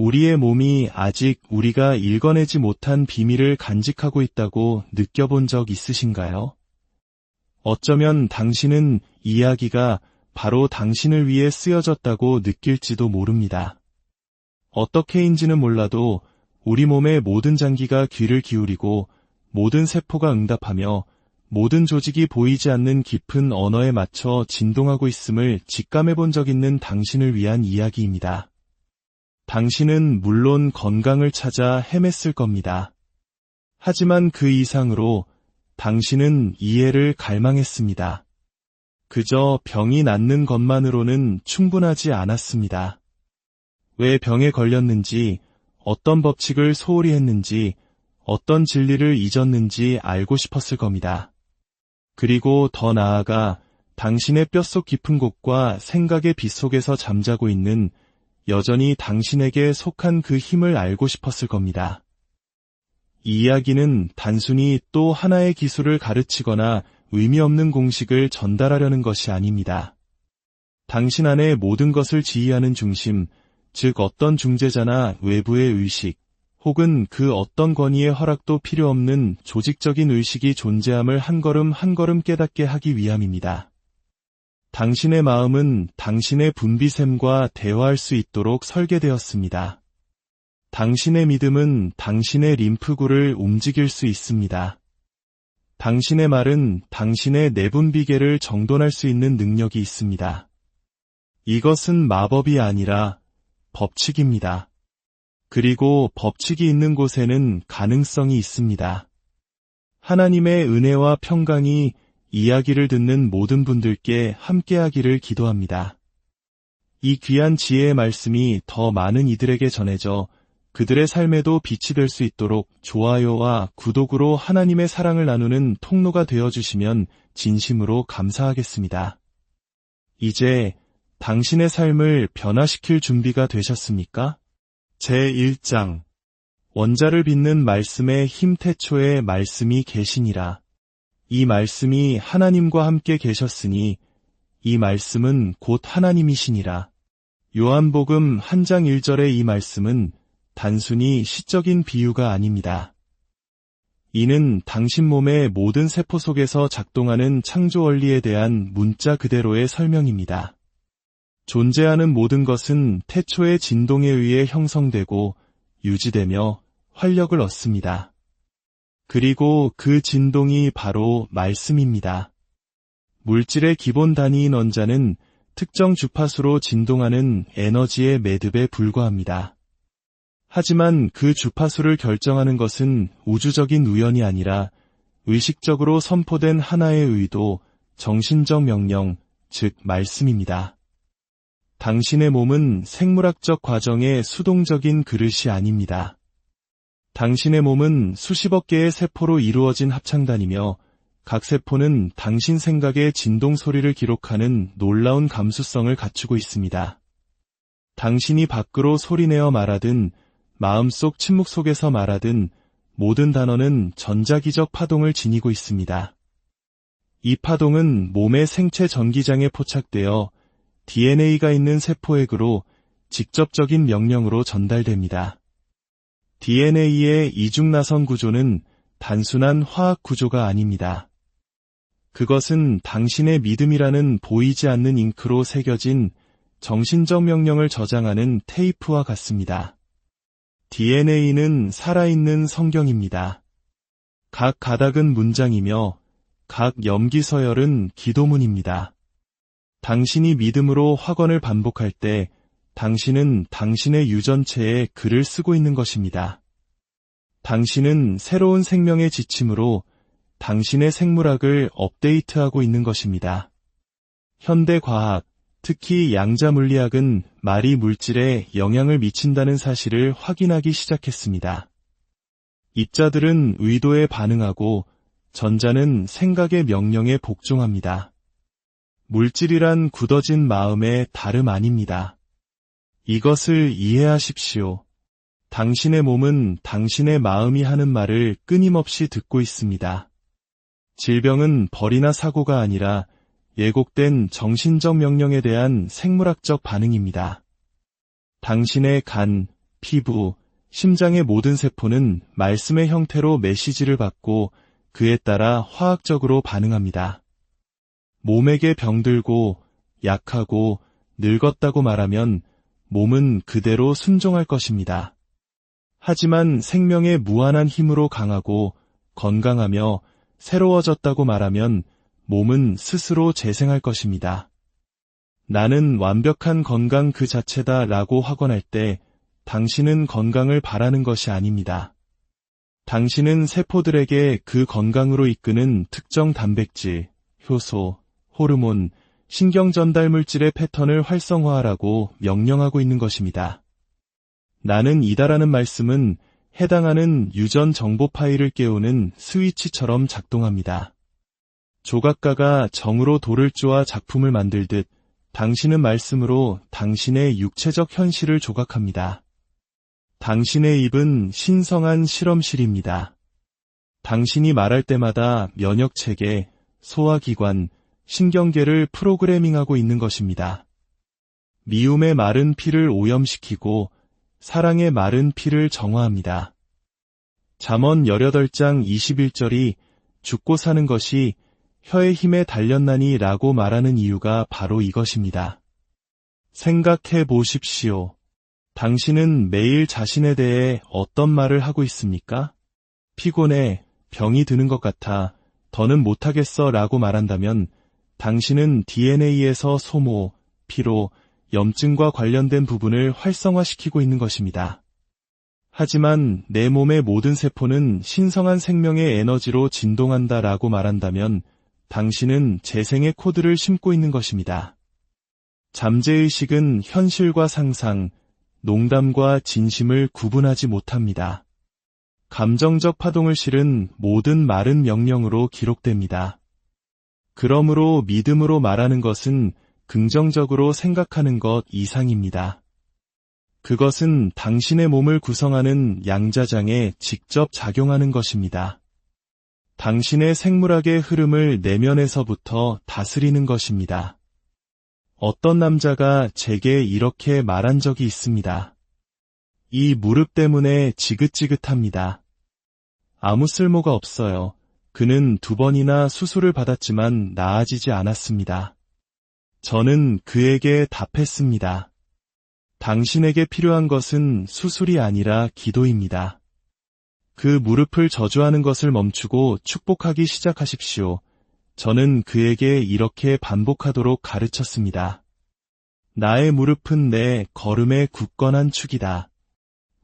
우리의 몸이 아직 우리가 읽어내지 못한 비밀을 간직하고 있다고 느껴본 적 있으신가요? 어쩌면 당신은 이야기가 바로 당신을 위해 쓰여졌다고 느낄지도 모릅니다. 어떻게인지는 몰라도 우리 몸의 모든 장기가 귀를 기울이고 모든 세포가 응답하며 모든 조직이 보이지 않는 깊은 언어에 맞춰 진동하고 있음을 직감해 본 적 있는 당신을 위한 이야기입니다. 당신은 물론 건강을 찾아 헤맸을 겁니다. 하지만 그 이상으로 당신은 이해를 갈망했습니다. 그저 병이 낫는 것만으로는 충분하지 않았습니다. 왜 병에 걸렸는지, 어떤 법칙을 소홀히 했는지, 어떤 진리를 잊었는지 알고 싶었을 겁니다. 그리고 더 나아가 당신의 뼛속 깊은 곳과 생각의 빗속에서 잠자고 있는 여전히 당신에게 속한 그 힘을 알고 싶었을 겁니다. 이 이야기는 단순히 또 하나의 기술을 가르치거나 의미 없는 공식을 전달하려는 것이 아닙니다. 당신 안에 모든 것을 지휘하는 중심, 즉 어떤 중재자나 외부의 의식, 혹은 그 어떤 권위의 허락도 필요 없는 조직적인 의식이 존재함을 한 걸음 한 걸음 깨닫게 하기 위함입니다. 당신의 마음은 당신의 분비샘과 대화할 수 있도록 설계되었습니다. 당신의 믿음은 당신의 림프구를 움직일 수 있습니다. 당신의 말은 당신의 내분비계를 정돈할 수 있는 능력이 있습니다. 이것은 마법이 아니라 법칙입니다. 그리고 법칙이 있는 곳에는 가능성이 있습니다. 하나님의 은혜와 평강이 이야기를 듣는 모든 분들께 함께하기를 기도합니다. 이 귀한 지혜의 말씀이 더 많은 이들에게 전해져 그들의 삶에도 빛이 될 수 있도록 좋아요와 구독으로 하나님의 사랑을 나누는 통로가 되어주시면 진심으로 감사하겠습니다. 이제 당신의 삶을 변화시킬 준비가 되셨습니까? 제1장 원자를 빚는 말씀의 힘 태초에 말씀이 계시니라. 이 말씀이 하나님과 함께 계셨으니 이 말씀은 곧 하나님이시니라. 요한복음 1장 1절의 이 말씀은 단순히 시적인 비유가 아닙니다. 이는 당신 몸의 모든 세포 속에서 작동하는 창조 원리에 대한 문자 그대로의 설명입니다. 존재하는 모든 것은 태초의 진동에 의해 형성되고 유지되며 활력을 얻습니다. 그리고 그 진동이 바로 말씀입니다. 물질의 기본 단위인 원자는 특정 주파수로 진동하는 에너지의 매듭에 불과합니다. 하지만 그 주파수를 결정하는 것은 우주적인 우연이 아니라 의식적으로 선포된 하나의 의도, 정신적 명령, 즉 말씀입니다. 당신의 몸은 생물학적 과정의 수동적인 그릇이 아닙니다. 당신의 몸은 수십억 개의 세포로 이루어진 합창단이며 각 세포는 당신 생각의 진동 소리를 기록하는 놀라운 감수성을 갖추고 있습니다. 당신이 밖으로 소리내어 말하든 마음속 침묵 속에서 말하든 모든 단어는 전자기적 파동을 지니고 있습니다. 이 파동은 몸의 생체 전기장에 포착되어 DNA가 있는 세포액으로 직접적인 명령으로 전달됩니다. DNA의 이중나선 구조는 단순한 화학 구조가 아닙니다. 그것은 당신의 믿음이라는 보이지 않는 잉크로 새겨진 정신적 명령을 저장하는 테이프와 같습니다. DNA는 살아있는 성경입니다. 각 가닥은 문장이며 각 염기서열은 기도문입니다. 당신이 믿음으로 확언을 반복할 때 당신은 당신의 유전체에 글을 쓰고 있는 것입니다. 당신은 새로운 생명의 지침으로 당신의 생물학을 업데이트하고 있는 것입니다. 현대 과학, 특히 양자 물리학은 말이 물질에 영향을 미친다는 사실을 확인하기 시작했습니다. 입자들은 의도에 반응하고 전자는 생각의 명령에 복종합니다. 물질이란 굳어진 마음의 다름 아닙니다. 이것을 이해하십시오. 당신의 몸은 당신의 마음이 하는 말을 끊임없이 듣고 있습니다. 질병은 벌이나 사고가 아니라 예곡된 정신적 명령에 대한 생물학적 반응입니다. 당신의 간, 피부, 심장의 모든 세포는 말씀의 형태로 메시지를 받고 그에 따라 화학적으로 반응합니다. 몸에게 병들고 약하고 늙었다고 말하면 몸은 그대로 순종할 것입니다. 하지만 생명의 무한한 힘으로 강하고 건강하며 새로워졌다고 말하면 몸은 스스로 재생할 것입니다. 나는 완벽한 건강 그 자체다 라고 확언할 때 당신은 건강을 바라는 것이 아닙니다. 당신은 세포들에게 그 건강으로 이끄는 특정 단백질, 효소, 호르몬, 신경 전달 물질의 패턴을 활성화하라고 명령하고 있는 것입니다. 나는 이다라는 말씀은 해당하는 유전 정보 파일을 깨우는 스위치처럼 작동합니다. 조각가가 정으로 돌을 쪼아 작품을 만들듯 당신은 말씀으로 당신의 육체적 현실을 조각합니다. 당신의 입은 신성한 실험실입니다. 당신이 말할 때마다 면역체계, 소화기관, 신경계를 프로그래밍하고 있는 것입니다. 미움의 마른 피를 오염시키고 사랑의 마른 피를 정화합니다. 잠언 18장 21절이 죽고 사는 것이 혀의 힘에 달렸나니 라고 말하는 이유가 바로 이것입니다. 생각해 보십시오. 당신은 매일 자신에 대해 어떤 말을 하고 있습니까? 피곤해, 병이 드는 것 같아, 더는 못하겠어 라고 말한다면 당신은 DNA에서 소모, 피로, 염증과 관련된 부분을 활성화시키고 있는 것입니다. 하지만 내 몸의 모든 세포는 신성한 생명의 에너지로 진동한다 라고 말한다면 당신은 재생의 코드를 심고 있는 것입니다. 잠재의식은 현실과 상상, 농담과 진심을 구분하지 못합니다. 감정적 파동을 실은 모든 말은 명령으로 기록됩니다. 그러므로 믿음으로 말하는 것은 긍정적으로 생각하는 것 이상입니다. 그것은 당신의 몸을 구성하는 양자장에 직접 작용하는 것입니다. 당신의 생물학의 흐름을 내면에서부터 다스리는 것입니다. 어떤 남자가 제게 이렇게 말한 적이 있습니다. 이 무릎 때문에 지긋지긋합니다. 아무 쓸모가 없어요. 그는 2번이나 수술을 받았지만 나아지지 않았습니다. 저는 그에게 답했습니다. 당신에게 필요한 것은 수술이 아니라 기도입니다. 그 무릎을 저주하는 것을 멈추고 축복하기 시작하십시오. 저는 그에게 이렇게 반복하도록 가르쳤습니다. 나의 무릎은 내 걸음의 굳건한 축이다.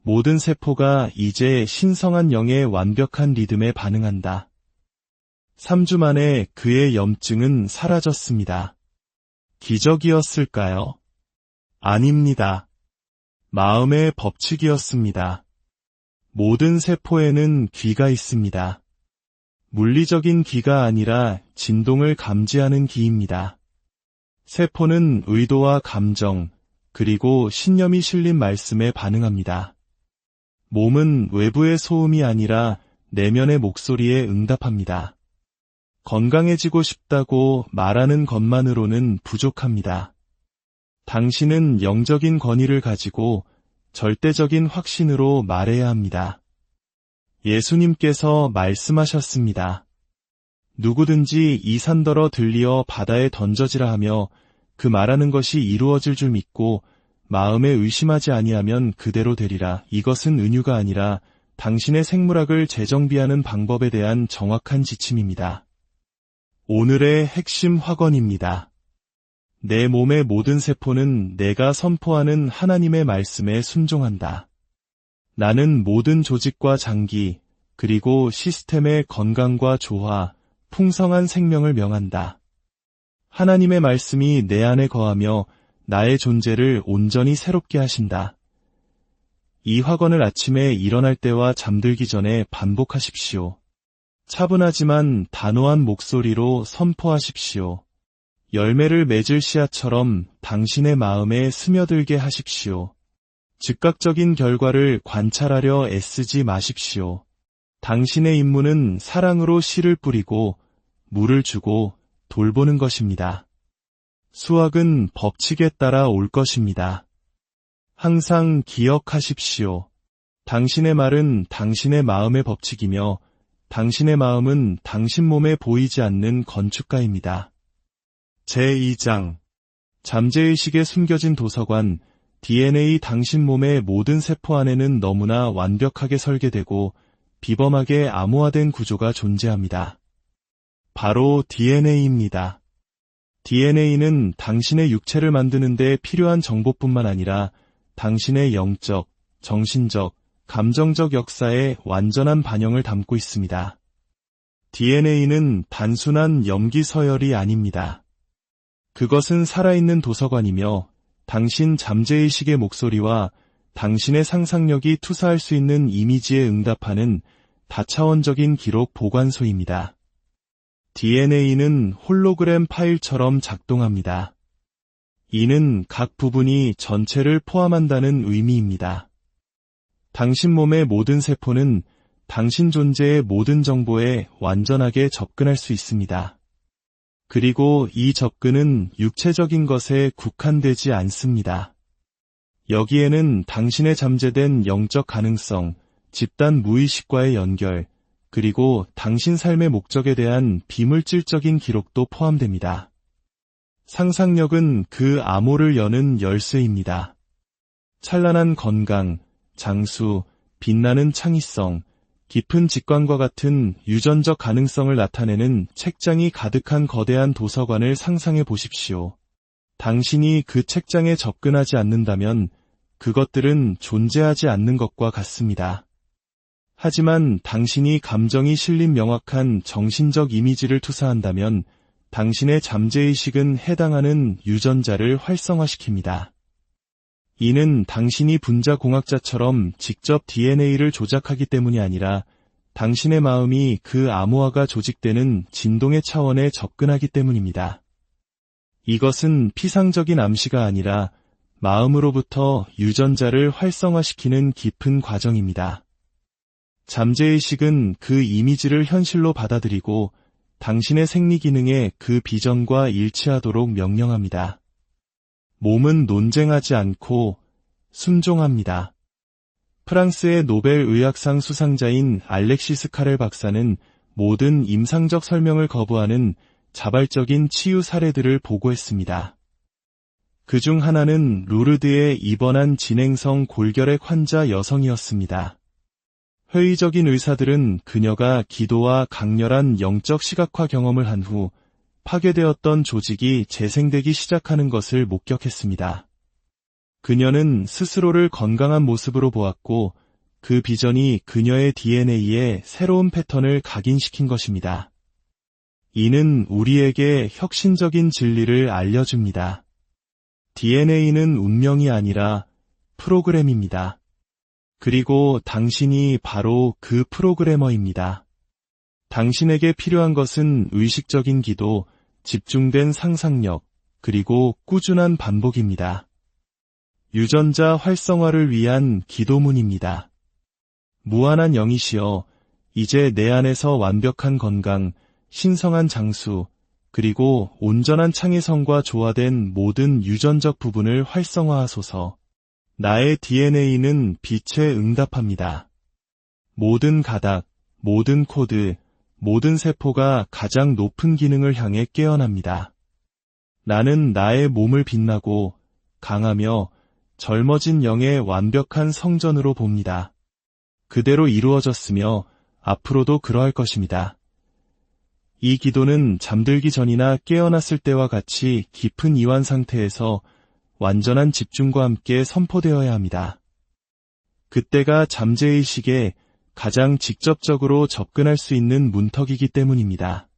모든 세포가 이제 신성한 영의 완벽한 리듬에 반응한다. 3주 만에 그의 염증은 사라졌습니다. 기적이었을까요? 아닙니다. 마음의 법칙이었습니다. 모든 세포에는 귀가 있습니다. 물리적인 귀가 아니라 진동을 감지하는 귀입니다. 세포는 의도와 감정, 그리고 신념이 실린 말씀에 반응합니다. 몸은 외부의 소음이 아니라 내면의 목소리에 응답합니다. 건강해지고 싶다고 말하는 것만으로는 부족합니다. 당신은 영적인 권위를 가지고 절대적인 확신으로 말해야 합니다. 예수님께서 말씀하셨습니다. 누구든지 이 산더러 들리어 바다에 던져지라 하며 그 말하는 것이 이루어질 줄 믿고 마음에 의심하지 아니하면 그대로 되리라. 이것은 은유가 아니라 당신의 생물학을 재정비하는 방법에 대한 정확한 지침입니다. 오늘의 핵심 확언입니다. 내 몸의 모든 세포는 내가 선포하는 하나님의 말씀에 순종한다. 나는 모든 조직과 장기, 그리고 시스템의 건강과 조화, 풍성한 생명을 명한다. 하나님의 말씀이 내 안에 거하며 나의 존재를 온전히 새롭게 하신다. 이 확언을 아침에 일어날 때와 잠들기 전에 반복하십시오. 차분하지만 단호한 목소리로 선포하십시오. 열매를 맺을 씨앗처럼 당신의 마음에 스며들게 하십시오. 즉각적인 결과를 관찰하려 애쓰지 마십시오. 당신의 임무는 사랑으로 씨를 뿌리고 물을 주고 돌보는 것입니다. 수확은 법칙에 따라 올 것입니다. 항상 기억하십시오. 당신의 말은 당신의 마음의 법칙이며 당신의 마음은 당신 몸에 보이지 않는 건축가입니다. 제2장 잠재의식에 숨겨진 도서관 DNA 당신 몸의 모든 세포 안에는 너무나 완벽하게 설계되고 비범하게 암호화된 구조가 존재합니다. 바로 DNA입니다. DNA는 당신의 육체를 만드는 데 필요한 정보뿐만 아니라 당신의 영적, 정신적, 감정적 역사의 완전한 반영을 담고 있습니다. DNA는 단순한 염기 서열이 아닙니다. 그것은 살아있는 도서관이며 당신 잠재의식의 목소리와 당신의 상상력이 투사할 수 있는 이미지에 응답하는 다차원적인 기록 보관소입니다. DNA는 홀로그램 파일처럼 작동합니다. 이는 각 부분이 전체를 포함한다는 의미입니다. 당신 몸의 모든 세포는 당신 존재의 모든 정보에 완전하게 접근할 수 있습니다. 그리고 이 접근은 육체적인 것에 국한되지 않습니다. 여기에는 당신의 잠재된 영적 가능성, 집단 무의식과의 연결, 그리고 당신 삶의 목적에 대한 비물질적인 기록도 포함됩니다. 상상력은 그 암호를 여는 열쇠입니다. 찬란한 건강, 장수, 빛나는 창의성, 깊은 직관과 같은 유전적 가능성을 나타내는 책장이 가득한 거대한 도서관을 상상해 보십시오. 당신이 그 책장에 접근하지 않는다면 그것들은 존재하지 않는 것과 같습니다. 하지만 당신이 감정이 실린 명확한 정신적 이미지를 투사한다면 당신의 잠재의식은 해당하는 유전자를 활성화시킵니다. 이는 당신이 분자공학자처럼 직접 DNA를 조작하기 때문이 아니라 당신의 마음이 그 암호화가 조직되는 진동의 차원에 접근하기 때문입니다. 이것은 피상적인 암시가 아니라 마음으로부터 유전자를 활성화시키는 깊은 과정입니다. 잠재의식은 그 이미지를 현실로 받아들이고 당신의 생리 기능에 그 비전과 일치하도록 명령합니다. 몸은 논쟁하지 않고 순종합니다. 프랑스의 노벨 의학상 수상자인 알렉시스 카렐 박사는 모든 임상적 설명을 거부하는 자발적인 치유 사례들을 보고했습니다. 그중 하나는 루르드에 입원한 진행성 골결핵 환자 여성이었습니다. 회의적인 의사들은 그녀가 기도와 강렬한 영적 시각화 경험을 한 후 파괴되었던 조직이 재생되기 시작하는 것을 목격했습니다. 그녀는 스스로를 건강한 모습으로 보았고 그 비전이 그녀의 DNA에 새로운 패턴을 각인시킨 것입니다. 이는 우리에게 혁신적인 진리를 알려줍니다. DNA는 운명이 아니라 프로그램입니다. 그리고 당신이 바로 그 프로그래머입니다. 당신에게 필요한 것은 의식적인 기도, 집중된 상상력, 그리고 꾸준한 반복입니다. 유전자 활성화를 위한 기도문입니다. 무한한 영이시여, 이제 내 안에서 완벽한 건강, 신성한 장수, 그리고 온전한 창의성과 조화된 모든 유전적 부분을 활성화하소서. 나의 DNA는 빛에 응답합니다. 모든 가닥, 모든 코드, 모든 세포가 가장 높은 기능을 향해 깨어납니다. 나는 나의 몸을 빛나고 강하며 젊어진 영의 완벽한 성전으로 봅니다. 그대로 이루어졌으며 앞으로도 그러할 것입니다. 이 기도는 잠들기 전이나 깨어났을 때와 같이 깊은 이완 상태에서 완전한 집중과 함께 선포되어야 합니다. 그때가 잠재의식에 가장 직접적으로 접근할 수 있는 문턱이기 때문입니다.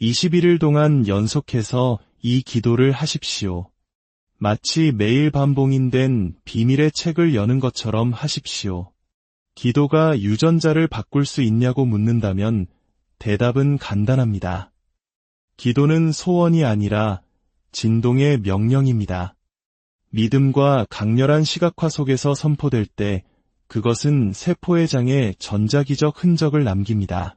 21일 동안 연속해서 이 기도를 하십시오. 마치 매일 반봉인된 비밀의 책을 여는 것처럼 하십시오. 기도가 유전자를 바꿀 수 있냐고 묻는다면 대답은 간단합니다. 기도는 소원이 아니라 진동의 명령입니다. 믿음과 강렬한 시각화 속에서 선포될 때 그것은 세포의 장에 전자기적 흔적을 남깁니다.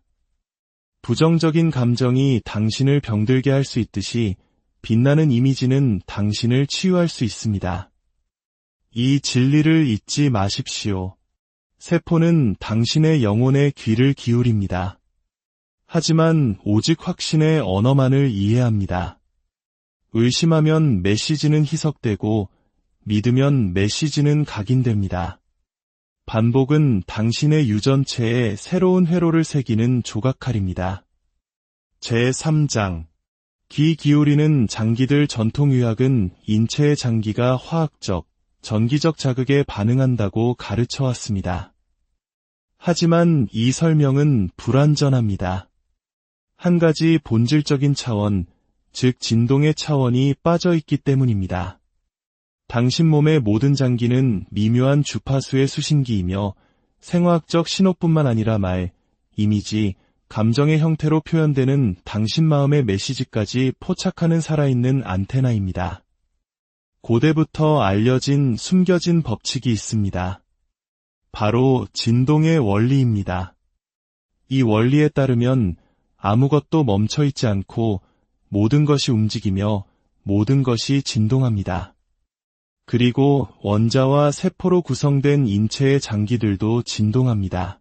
부정적인 감정이 당신을 병들게 할 수 있듯이 빛나는 이미지는 당신을 치유할 수 있습니다. 이 진리를 잊지 마십시오. 세포는 당신의 영혼의 귀를 기울입니다. 하지만 오직 확신의 언어만을 이해합니다. 의심하면 메시지는 희석되고 믿으면 메시지는 각인됩니다. 반복은 당신의 유전체에 새로운 회로를 새기는 조각칼입니다. 제3장 귀 기울이는 장기들 전통의학은 인체의 장기가 화학적, 전기적 자극에 반응한다고 가르쳐왔습니다. 하지만 이 설명은 불완전합니다. 한 가지 본질적인 차원, 즉 진동의 차원이 빠져있기 때문입니다. 당신 몸의 모든 장기는 미묘한 주파수의 수신기이며 생화학적 신호뿐만 아니라 말, 이미지, 감정의 형태로 표현되는 당신 마음의 메시지까지 포착하는 살아있는 안테나입니다. 고대부터 알려진 숨겨진 법칙이 있습니다. 바로 진동의 원리입니다. 이 원리에 따르면 아무것도 멈춰있지 않고 모든 것이 움직이며 모든 것이 진동합니다. 그리고 원자와 세포로 구성된 인체의 장기들도 진동합니다.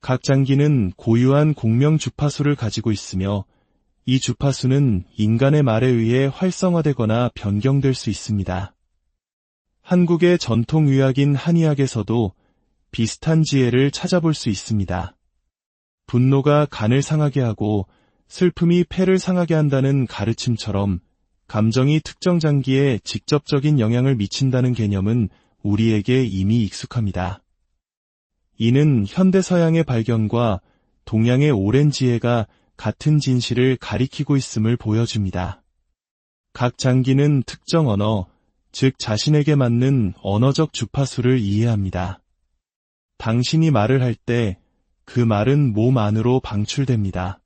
각 장기는 고유한 공명 주파수를 가지고 있으며 이 주파수는 인간의 말에 의해 활성화되거나 변경될 수 있습니다. 한국의 전통의학인 한의학에서도 비슷한 지혜를 찾아볼 수 있습니다. 분노가 간을 상하게 하고 슬픔이 폐를 상하게 한다는 가르침처럼 감정이 특정 장기에 직접적인 영향을 미친다는 개념은 우리에게 이미 익숙합니다. 이는 현대 서양의 발견과 동양의 오랜 지혜가 같은 진실을 가리키고 있음을 보여줍니다. 각 장기는 특정 언어, 즉 자신에게 맞는 언어적 주파수를 이해합니다. 당신이 말을 할 때 그 말은 몸 안으로 방출됩니다.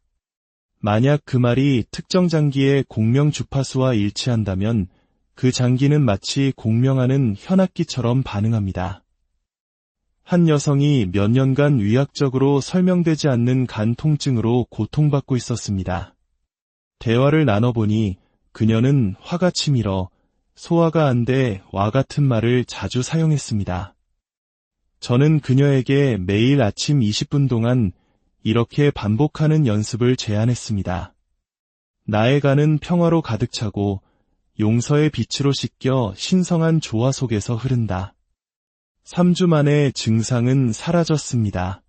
만약 그 말이 특정 장기의 공명 주파수와 일치한다면 그 장기는 마치 공명하는 현악기처럼 반응합니다. 한 여성이 몇 년간 의학적으로 설명되지 않는 간 통증으로 고통받고 있었습니다. 대화를 나눠보니 그녀는 화가 치밀어 소화가 안 돼 와 같은 말을 자주 사용했습니다. 저는 그녀에게 매일 아침 20분 동안 이렇게 반복하는 연습을 제안했습니다. 나의 간은 평화로 가득 차고 용서의 빛으로 씻겨 신성한 조화 속에서 흐른다. 3주 만에 증상은 사라졌습니다.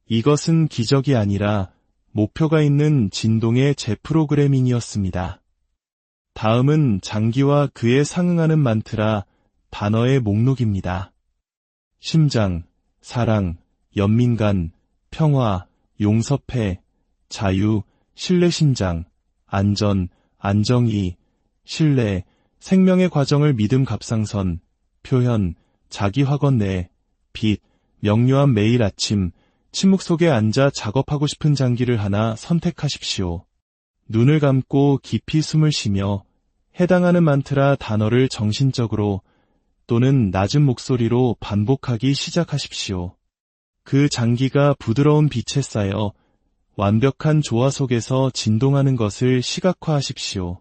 이것은 기적이 아니라 목표가 있는 진동의 재프로그래밍이었습니다. 다음은 장기와 그에 상응하는 만트라 단어의 목록입니다. 심장, 사랑, 연민간, 평화, 용서패, 자유, 신뢰심장, 안전, 안정이, 신뢰, 생명의 과정을 믿음 갑상선, 표현, 자기 확언 내, 빛, 명료한 매일 아침, 침묵 속에 앉아 작업하고 싶은 장기를 하나 선택하십시오. 눈을 감고 깊이 숨을 쉬며 해당하는 만트라 단어를 정신적으로 또는 낮은 목소리로 반복하기 시작하십시오. 그 장기가 부드러운 빛에 쌓여 완벽한 조화 속에서 진동하는 것을 시각화하십시오.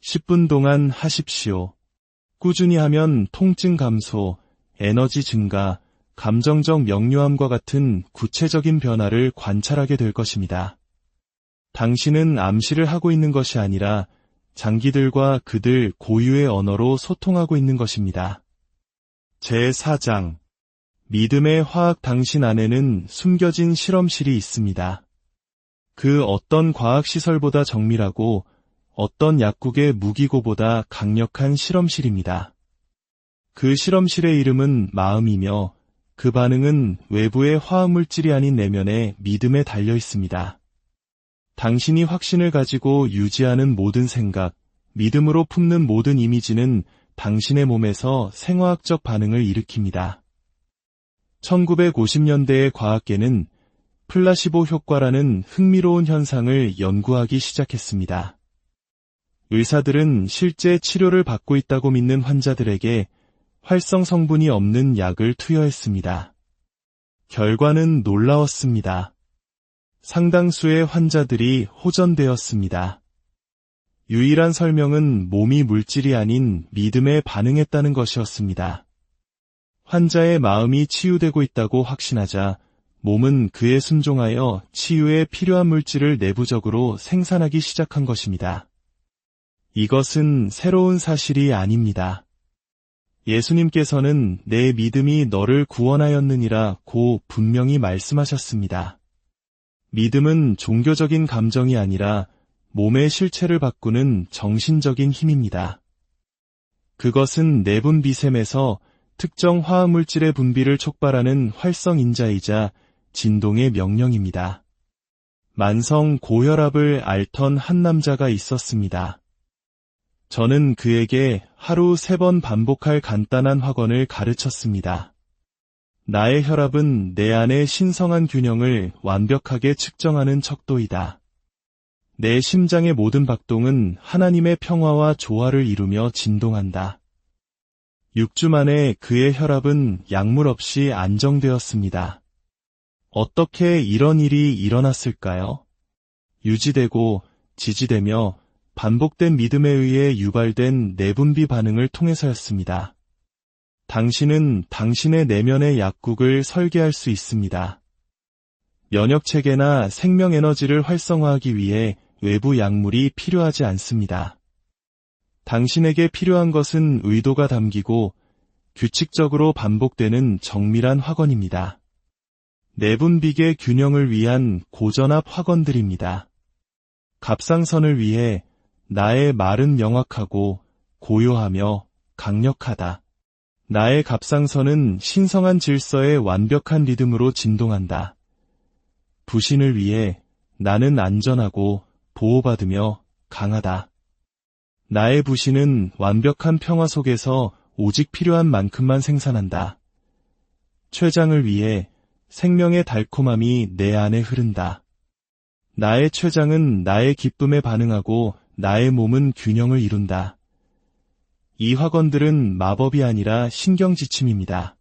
10분 동안 하십시오. 꾸준히 하면 통증 감소, 에너지 증가, 감정적 명료함과 같은 구체적인 변화를 관찰하게 될 것입니다. 당신은 암시를 하고 있는 것이 아니라 장기들과 그들 고유의 언어로 소통하고 있는 것입니다. 제4장 믿음의 화학 당신 안에는 숨겨진 실험실이 있습니다. 그 어떤 과학시설보다 정밀하고 어떤 약국의 무기고보다 강력한 실험실입니다. 그 실험실의 이름은 마음이며 그 반응은 외부의 화학물질이 아닌 내면의 믿음에 달려 있습니다. 당신이 확신을 가지고 유지하는 모든 생각, 믿음으로 품는 모든 이미지는 당신의 몸에서 생화학적 반응을 일으킵니다. 1950년대의 과학계는 플라시보 효과라는 흥미로운 현상을 연구하기 시작했습니다. 의사들은 실제 치료를 받고 있다고 믿는 환자들에게 활성 성분이 없는 약을 투여했습니다. 결과는 놀라웠습니다. 상당수의 환자들이 호전되었습니다. 유일한 설명은 몸이 물질이 아닌 믿음에 반응했다는 것이었습니다. 환자의 마음이 치유되고 있다고 확신하자 몸은 그에 순종하여 치유에 필요한 물질을 내부적으로 생산하기 시작한 것입니다. 이것은 새로운 사실이 아닙니다. 예수님께서는 내 믿음이 너를 구원하였느니라 고 분명히 말씀하셨습니다. 믿음은 종교적인 감정이 아니라 몸의 실체를 바꾸는 정신적인 힘입니다. 그것은 내분 비샘에서 특정 화합물질의 분비를 촉발하는 활성인자이자 진동의 명령입니다. 만성 고혈압을 앓던 한 남자가 있었습니다. 저는 그에게 하루 3번 반복할 간단한 확언을 가르쳤습니다. 나의 혈압은 내 안의 신성한 균형을 완벽하게 측정하는 척도이다. 내 심장의 모든 박동은 하나님의 평화와 조화를 이루며 진동한다. 6주 만에 그의 혈압은 약물 없이 안정되었습니다. 어떻게 이런 일이 일어났을까요? 유지되고 지지되며 반복된 믿음에 의해 유발된 내분비 반응을 통해서였습니다. 당신은 당신의 내면의 약국을 설계할 수 있습니다. 면역체계나 생명에너지를 활성화하기 위해 외부 약물이 필요하지 않습니다. 당신에게 필요한 것은 의도가 담기고 규칙적으로 반복되는 정밀한 확언입니다. 내분비계 균형을 위한 고전압 확언들입니다. 갑상선을 위해 나의 말은 명확하고 고요하며 강력하다. 나의 갑상선은 신성한 질서의 완벽한 리듬으로 진동한다. 부신을 위해 나는 안전하고 보호받으며 강하다. 나의 부신은 완벽한 평화 속에서 오직 필요한 만큼만 생산한다. 췌장을 위해 생명의 달콤함이 내 안에 흐른다. 나의 췌장은 나의 기쁨에 반응하고 나의 몸은 균형을 이룬다. 이 확언들은 마법이 아니라 신경지침입니다.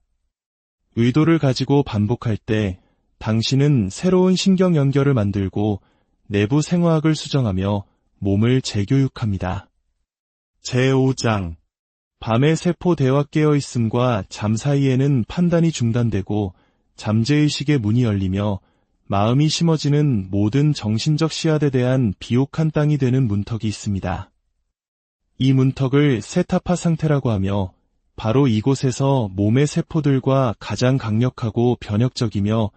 의도를 가지고 반복할 때 당신은 새로운 신경 연결을 만들고 내부 생화학을 수정하며 몸을 재교육합니다. 제5장 밤의 세포 대화 깨어있음과 잠 사이에는 판단이 중단되고 잠재의식의 문이 열리며 마음이 심어지는 모든 정신적 씨앗에 대한 비옥한 땅이 되는 문턱이 있습니다. 이 문턱을 세타파 상태라고 하며 바로 이곳에서 몸의 세포들과 가장 강력하고 변혁적이며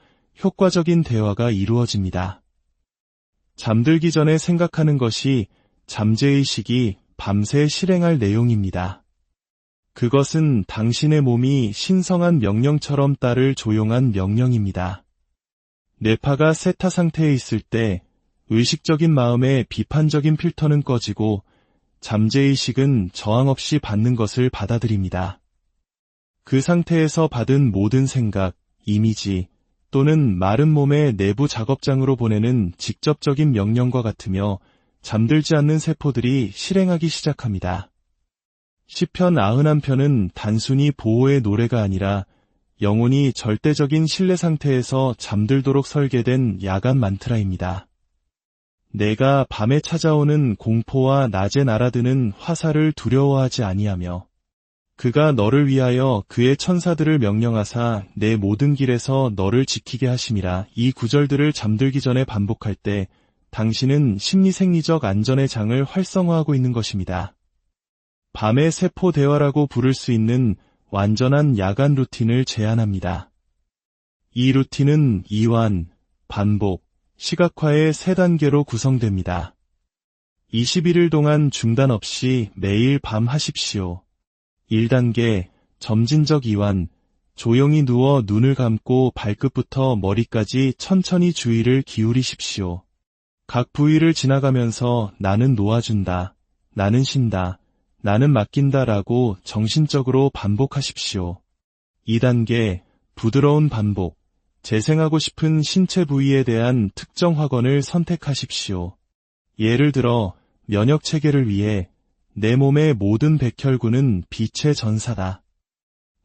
효과적인 대화가 이루어집니다. 잠들기 전에 생각하는 것이 잠재의식이 밤새 실행할 내용입니다. 그것은 당신의 몸이 신성한 명령처럼 따를 조용한 명령입니다. 뇌파가 세타 상태에 있을 때 의식적인 마음의 비판적인 필터는 꺼지고 잠재의식은 저항 없이 받는 것을 받아들입니다. 그 상태에서 받은 모든 생각, 이미지 또는 마른 몸의 내부 작업장으로 보내는 직접적인 명령과 같으며 잠들지 않는 세포들이 실행하기 시작합니다. 시편 91편은 단순히 보호의 노래가 아니라 영혼이 절대적인 신뢰 상태에서 잠들도록 설계된 야간 만트라입니다. 내가 밤에 찾아오는 공포와 낮에 날아드는 화살을 두려워하지 아니하며 그가 너를 위하여 그의 천사들을 명령하사 내 모든 길에서 너를 지키게 하심이라. 이 구절들을 잠들기 전에 반복할 때 당신은 심리생리적 안전의 장을 활성화하고 있는 것입니다. 밤의 세포 대화라고 부를 수 있는 완전한 야간 루틴을 제안합니다. 이 루틴은 이완, 반복, 시각화의 3단계로 구성됩니다. 21일 동안 중단 없이 매일 밤 하십시오. 1단계, 점진적 이완, 조용히 누워 눈을 감고 발끝부터 머리까지 천천히 주의를 기울이십시오. 각 부위를 지나가면서 나는 놓아준다, 나는 쉰다, 나는 맡긴다라고 정신적으로 반복하십시오. 2단계, 부드러운 반복, 재생하고 싶은 신체 부위에 대한 특정 확언을 선택하십시오. 예를 들어 면역체계를 위해 내 몸의 모든 백혈구는 빛의 전사다.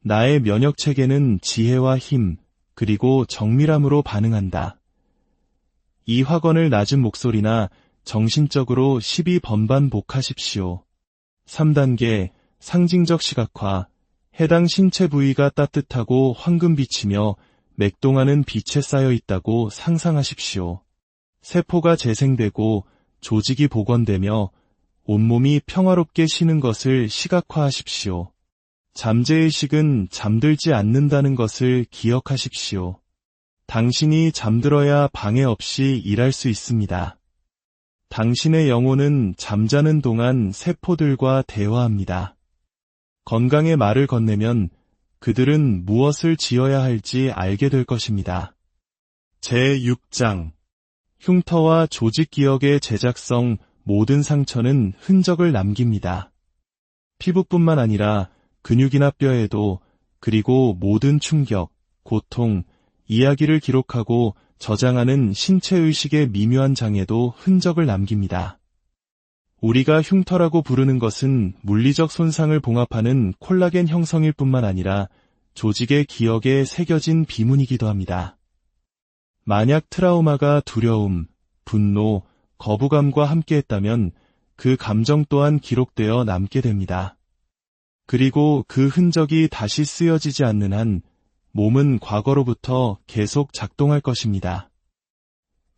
나의 면역체계는 지혜와 힘, 그리고 정밀함으로 반응한다. 이 확언을 낮은 목소리나 정신적으로 12번반 복하십시오. 3단계 상징적 시각화. 해당 신체 부위가 따뜻하고 황금빛이며 맥동하는 빛에 쌓여 있다고 상상하십시오. 세포가 재생되고 조직이 복원되며 온몸이 평화롭게 쉬는 것을 시각화하십시오. 잠재의식은 잠들지 않는다는 것을 기억하십시오. 당신이 잠들어야 방해 없이 일할 수 있습니다. 당신의 영혼은 잠자는 동안 세포들과 대화합니다. 건강의 말을 건네면 그들은 무엇을 지어야 할지 알게 될 것입니다. 제6장 흉터와 조직 기억의 제작성. 모든 상처는 흔적을 남깁니다. 피부뿐만 아니라 근육이나 뼈에도, 그리고 모든 충격, 고통, 이야기를 기록하고 저장하는 신체의식의 미묘한 장애도 흔적을 남깁니다. 우리가 흉터라고 부르는 것은 물리적 손상을 봉합하는 콜라겐 형성일 뿐만 아니라 조직의 기억에 새겨진 비문이기도 합니다. 만약 트라우마가 두려움, 분노, 거부감과 함께했다면 그 감정 또한 기록되어 남게 됩니다. 그리고 그 흔적이 다시 쓰여지지 않는 한 몸은 과거로부터 계속 작동할 것입니다.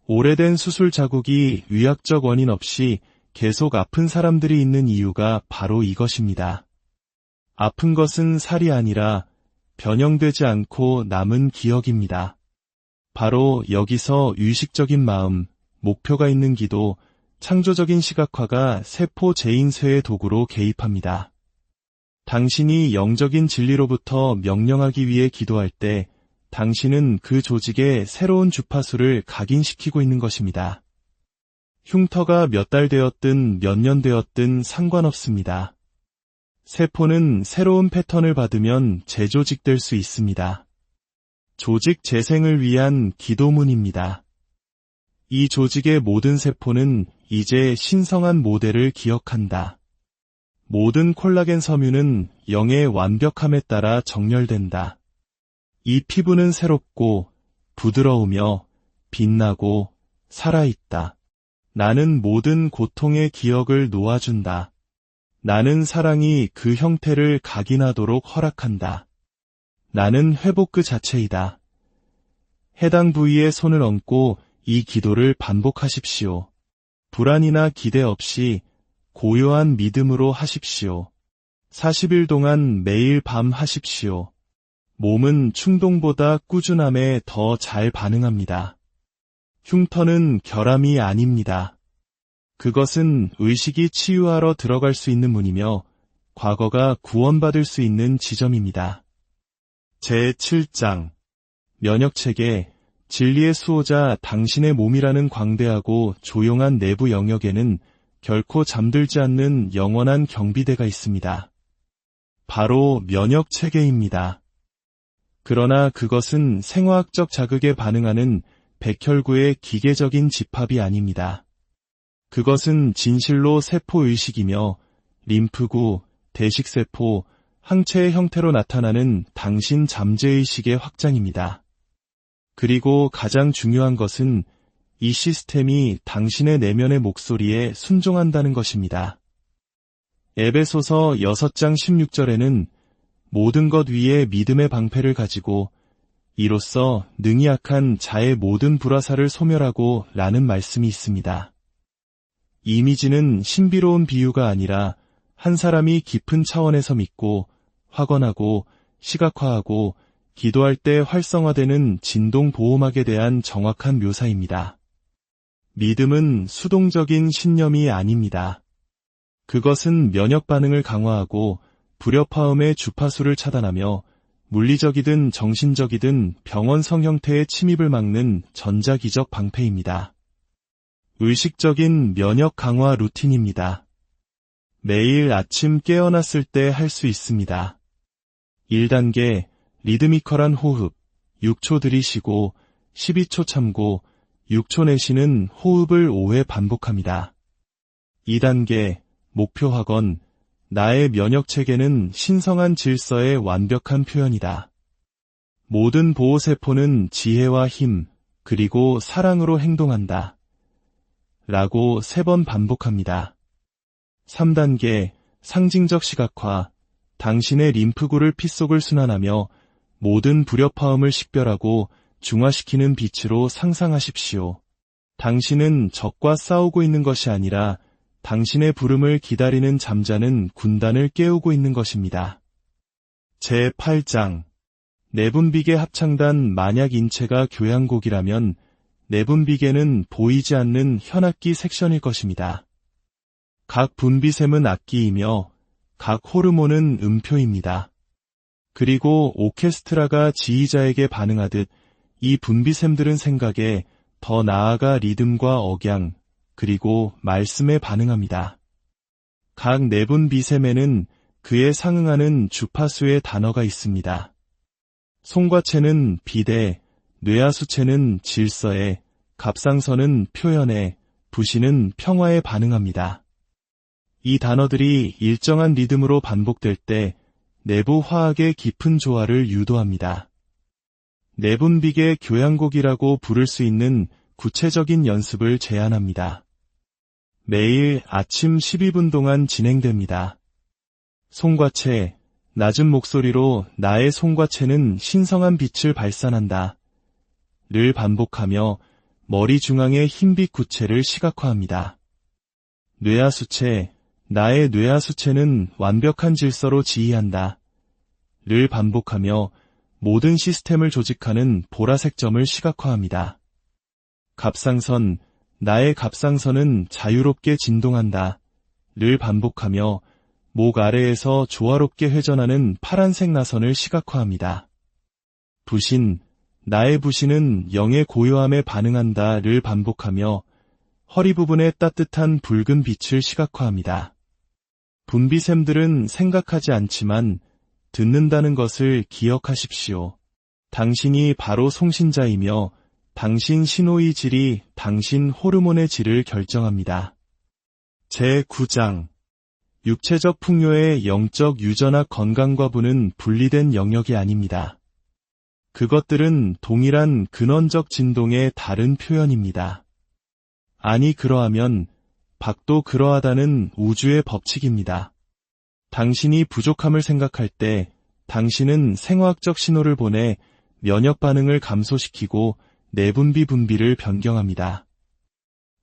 오래된 수술 자국이 의학적 원인 없이 계속 아픈 사람들이 있는 이유가 바로 이것입니다. 아픈 것은 살이 아니라 변형되지 않고 남은 기억입니다. 바로 여기서 의식적인 마음, 목표가 있는 기도, 창조적인 시각화가 세포 재인쇄의 도구로 개입합니다. 당신이 영적인 진리로부터 명령하기 위해 기도할 때 당신은 그 조직에 새로운 주파수를 각인시키고 있는 것입니다. 흉터가 몇 달 되었든 몇 년 되었든 상관없습니다. 세포는 새로운 패턴을 받으면 재조직될 수 있습니다. 조직 재생을 위한 기도문입니다. 이 조직의 모든 세포는 이제 신성한 모델을 기억한다. 모든 콜라겐 섬유는 영의 완벽함에 따라 정렬된다. 이 피부는 새롭고 부드러우며 빛나고 살아있다. 나는 모든 고통의 기억을 놓아준다. 나는 사랑이 그 형태를 각인하도록 허락한다. 나는 회복 그 자체이다. 해당 부위에 손을 얹고 이 기도를 반복하십시오. 불안이나 기대 없이 고요한 믿음으로 하십시오. 40일 동안 매일 밤 하십시오. 몸은 충동보다 꾸준함에 더 잘 반응합니다. 흉터는 결함이 아닙니다. 그것은 의식이 치유하러 들어갈 수 있는 문이며 과거가 구원받을 수 있는 지점입니다. 제7장 면역체계. 진리의 수호자 당신의 몸이라는 광대하고 조용한 내부 영역에는 결코 잠들지 않는 영원한 경비대가 있습니다. 바로 면역체계입니다. 그러나 그것은 생화학적 자극에 반응하는 백혈구의 기계적인 집합이 아닙니다. 그것은 진실로 세포의식이며 림프구, 대식세포, 항체의 형태로 나타나는 당신 잠재의식의 확장입니다. 그리고 가장 중요한 것은 이 시스템이 당신의 내면의 목소리에 순종한다는 것입니다. 에베소서 6장 16절에는 모든 것 위에 믿음의 방패를 가지고 이로써 능히 약한 자의 모든 불화살을 소멸하고 라는 말씀이 있습니다. 이미지는 신비로운 비유가 아니라 한 사람이 깊은 차원에서 믿고 확언하고 시각화하고 기도할 때 활성화되는 진동 보호막에 대한 정확한 묘사입니다. 믿음은 수동적인 신념이 아닙니다. 그것은 면역 반응을 강화하고 불협화음의 주파수를 차단하며 물리적이든 정신적이든 병원성 형태의 침입을 막는 전자기적 방패입니다. 의식적인 면역 강화 루틴입니다. 매일 아침 깨어났을 때 할 수 있습니다. 1단계 리드미컬한 호흡, 6초 들이쉬고 12초 참고 6초 내쉬는 호흡을 5회 반복합니다. 2단계 목표 확언, 나의 면역체계는 신성한 질서의 완벽한 표현이다. 모든 보호세포는 지혜와 힘, 그리고 사랑으로 행동한다. 라고 3번 반복합니다. 3단계, 상징적 시각화. 당신의 림프구를 피 속을 순환하며 모든 불협화음을 식별하고 중화시키는 빛으로 상상하십시오. 당신은 적과 싸우고 있는 것이 아니라 당신의 부름을 기다리는 잠자는 군단을 깨우고 있는 것입니다. 제8장 내분비계 합창단. 만약 인체가 교향곡이라면 내분비계는 보이지 않는 현악기 섹션일 것입니다. 각 분비샘은 악기이며 각 호르몬은 음표입니다. 그리고 오케스트라가 지휘자에게 반응하듯 이 분비샘들은 생각에, 더 나아가 리듬과 억양, 그리고 말씀에 반응합니다. 각 내분비샘에는 그에 상응하는 주파수의 단어가 있습니다. 송과체는 비대, 뇌하수체는 질서에, 갑상선은 표현에, 부시는 평화에 반응합니다. 이 단어들이 일정한 리듬으로 반복될 때 내부 화학의 깊은 조화를 유도합니다. 내분비계 교향곡이라고 부를 수 있는 구체적인 연습을 제안합니다. 매일 아침 12분 동안 진행됩니다. 송과체, 낮은 목소리로 나의 송과체는 신성한 빛을 발산한다. 를 반복하며 머리 중앙의 흰빛 구체를 시각화합니다. 뇌하수체, 나의 뇌하수체는 완벽한 질서로 지휘한다. 를 반복하며 모든 시스템을 조직하는 보라색 점을 시각화합니다. 갑상선, 나의 갑상선은 자유롭게 진동한다. 를 반복하며 목 아래에서 조화롭게 회전하는 파란색 나선을 시각화합니다. 부신, 나의 부신은 영의 고요함에 반응한다. 를 반복하며 허리 부분의 따뜻한 붉은 빛을 시각화합니다. 분비샘들은 생각하지 않지만 듣는다는 것을 기억하십시오. 당신이 바로 송신자이며 당신 신호의 질이 당신 호르몬의 질을 결정합니다. 제9장 육체적 풍요의 영적 유전학 건강과부는 분리된 영역이 아닙니다. 그것들은 동일한 근원적 진동의 다른 표현입니다. 아니 그러하면 박도 그러하다는 우주의 법칙입니다. 당신이 부족함을 생각할 때 당신은 생화학적 신호를 보내 면역 반응을 감소시키고 내분비 분비를 변경합니다.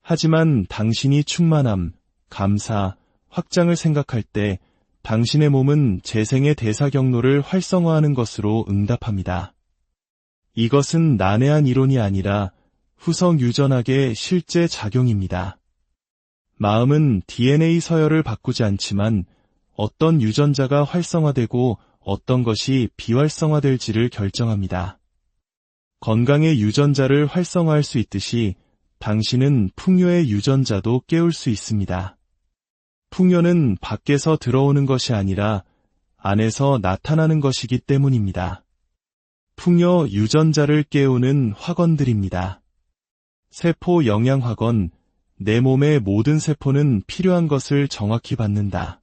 하지만 당신이 충만함, 감사, 확장을 생각할 때 당신의 몸은 재생의 대사 경로를 활성화하는 것으로 응답합니다. 이것은 난해한 이론이 아니라 후성 유전학의 실제 작용입니다. 마음은 DNA 서열을 바꾸지 않지만 어떤 유전자가 활성화되고 어떤 것이 비활성화될지를 결정합니다. 건강의 유전자를 활성화할 수 있듯이 당신은 풍요의 유전자도 깨울 수 있습니다. 풍요는 밖에서 들어오는 것이 아니라 안에서 나타나는 것이기 때문입니다. 풍요 유전자를 깨우는 학원들입니다. 세포 영양 학원, 내 몸의 모든 세포는 필요한 것을 정확히 받는다.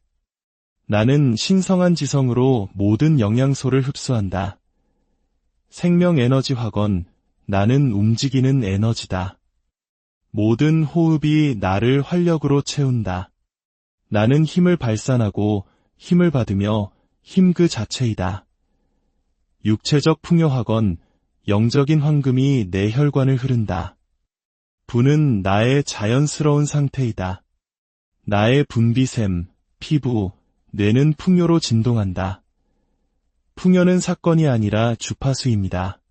나는 신성한 지성으로 모든 영양소를 흡수한다. 생명 에너지 학원, 나는 움직이는 에너지다. 모든 호흡이 나를 활력으로 채운다. 나는 힘을 발산하고 힘을 받으며 힘 그 자체이다. 육체적 풍요 학원, 영적인 황금이 내 혈관을 흐른다. 부는 나의 자연스러운 상태이다. 나의 분비샘, 피부, 뇌는 풍요로 진동한다. 풍요는 사건이 아니라 주파수입니다.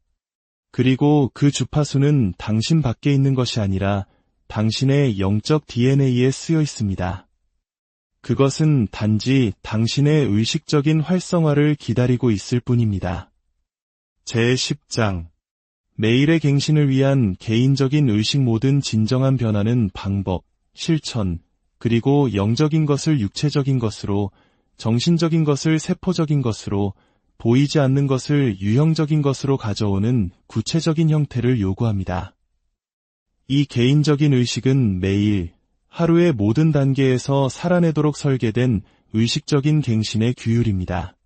그리고 그 주파수는 당신 밖에 있는 것이 아니라 당신의 영적 DNA에 쓰여 있습니다. 그것은 단지 당신의 의식적인 활성화를 기다리고 있을 뿐입니다. 제10장 매일의 갱신을 위한 개인적인 의식. 모든 진정한 변화는 방법, 실천, 그리고 영적인 것을 육체적인 것으로, 정신적인 것을 세포적인 것으로, 보이지 않는 것을 유형적인 것으로 가져오는 구체적인 형태를 요구합니다. 이 개인적인 의식은 매일, 하루의 모든 단계에서 살아내도록 설계된 의식적인 갱신의 규율입니다.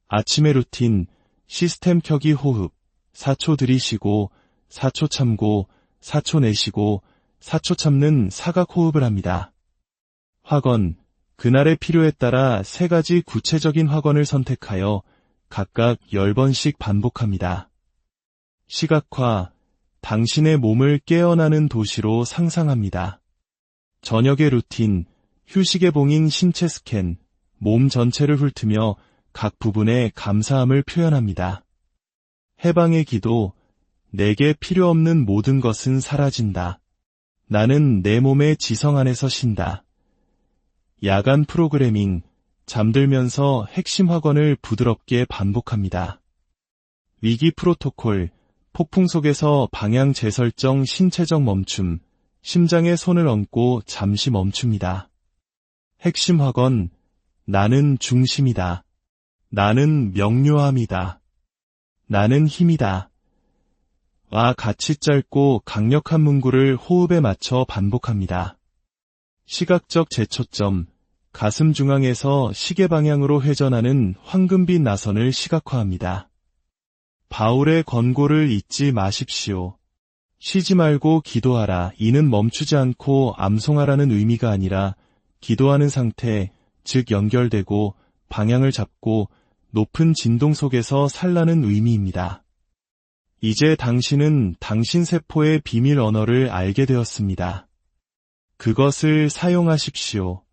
아침의 루틴, 시스템 켜기 호흡, 4초 들이쉬고, 4초 참고, 4초 내쉬고, 4초 참는 사각호흡을 합니다. 확언, 그날의 필요에 따라 3가지 구체적인 확언을 선택하여 각각 10번씩 반복합니다. 시각화, 당신의 몸을 깨어나는 도시로 상상합니다. 저녁의 루틴, 휴식의 봉인 신체 스캔, 몸 전체를 훑으며 각 부분에 감사함을 표현합니다. 해방의 기도, 내게 필요 없는 모든 것은 사라진다. 나는 내 몸의 지성 안에서 쉰다. 야간 프로그래밍, 잠들면서 핵심 확언을 부드럽게 반복합니다. 위기 프로토콜, 폭풍 속에서 방향 재설정 신체적 멈춤, 심장에 손을 얹고 잠시 멈춥니다. 핵심 확언, 나는 중심이다. 나는 명료함이다. 나는 힘이다. 와 같이 짧고 강력한 문구를 호흡에 맞춰 반복합니다. 시각적 재초점, 가슴 중앙에서 시계 방향으로 회전하는 황금빛 나선을 시각화합니다. 바울의 권고를 잊지 마십시오. 쉬지 말고 기도하라. 이는 멈추지 않고 암송하라는 의미가 아니라 기도하는 상태, 즉 연결되고 방향을 잡고 높은 진동 속에서 살라는 의미입니다. 이제 당신은 당신 세포의 비밀 언어를 알게 되었습니다. 그것을 사용하십시오.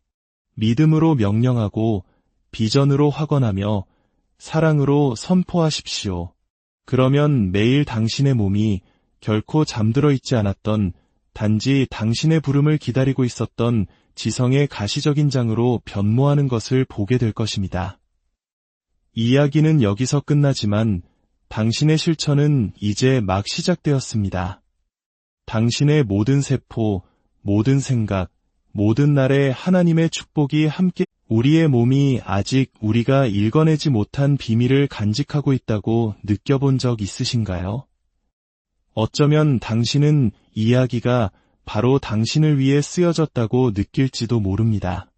믿음으로 명령하고 비전으로 확언하며 사랑으로 선포하십시오. 그러면 매일 당신의 몸이 결코 잠들어 있지 않았던, 단지 당신의 부름을 기다리고 있었던 지성의 가시적인 장으로 변모하는 것을 보게 될 것입니다. 이야기는 여기서 끝나지만 당신의 실천은 이제 막 시작되었습니다. 당신의 모든 세포, 모든 생각, 모든 날에 하나님의 축복이 함께. 우리의 몸이 아직 우리가 읽어내지 못한 비밀을 간직하고 있다고 느껴본 적 있으신가요? 어쩌면 당신은 이야기가 바로 당신을 위해 쓰여졌다고 느낄지도 모릅니다.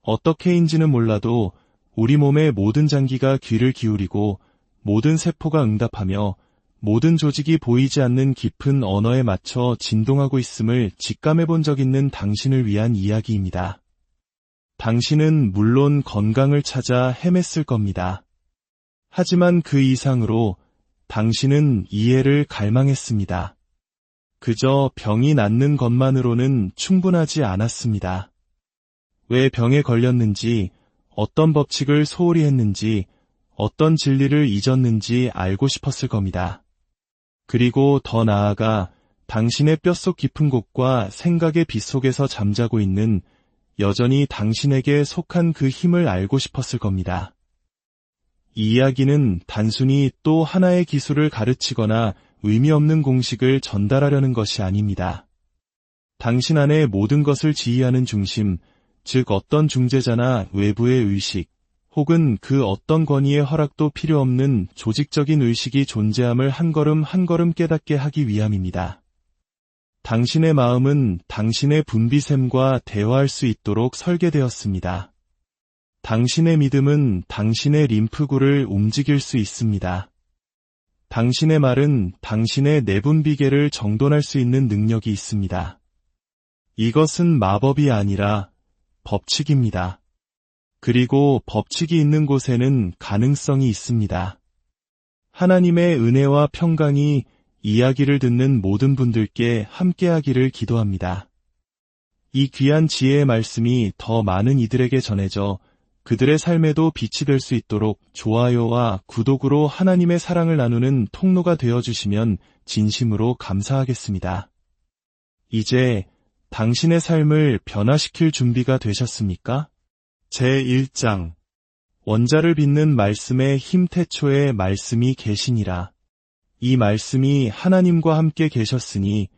어떻게인지는 몰라도 우리 몸의 모든 장기가 귀를 기울이고 모든 세포가 응답하며 모든 조직이 보이지 않는 깊은 언어에 맞춰 진동하고 있음을 직감해본 적 있는 당신을 위한 이야기입니다. 당신은 물론 건강을 찾아 헤맸을 겁니다. 하지만 그 이상으로 당신은 이해를 갈망했습니다. 그저 병이 낫는 것만으로는 충분하지 않았습니다. 왜 병에 걸렸는지, 어떤 법칙을 소홀히 했는지, 어떤 진리를 잊었는지 알고 싶었을 겁니다. 그리고 더 나아가 당신의 뼛속 깊은 곳과 생각의 빗속에서 잠자고 있는 여전히 당신에게 속한 그 힘을 알고 싶었을 겁니다. 이 이야기는 단순히 또 하나의 기술을 가르치거나 의미 없는 공식을 전달하려는 것이 아닙니다. 당신 안에 모든 것을 지휘하는 중심, 즉 어떤 중재자나 외부의 의식, 혹은 그 어떤 권위의 허락도 필요 없는 조직적인 의식이 존재함을 한 걸음 한 걸음 깨닫게 하기 위함입니다. 당신의 마음은 당신의 분비샘과 대화할 수 있도록 설계되었습니다. 당신의 믿음은 당신의 림프구를 움직일 수 있습니다. 당신의 말은 당신의 내분비계를 정돈할 수 있는 능력이 있습니다. 이것은 마법이 아니라 법칙입니다. 그리고 법칙이 있는 곳에는 가능성이 있습니다. 하나님의 은혜와 평강이 이야기를 듣는 모든 분들께 함께하기를 기도합니다. 이 귀한 지혜의 말씀이 더 많은 이들에게 전해져 그들의 삶에도 빛이 될 수 있도록 좋아요와 구독으로 하나님의 사랑을 나누는 통로가 되어주시면 진심으로 감사하겠습니다. 이제 당신의 삶을 변화시킬 준비가 되셨습니까? 제1장 원자를 빚는 말씀의 힘. 태초에 말씀이 계시니라. 이 말씀이 하나님과 함께 계셨으니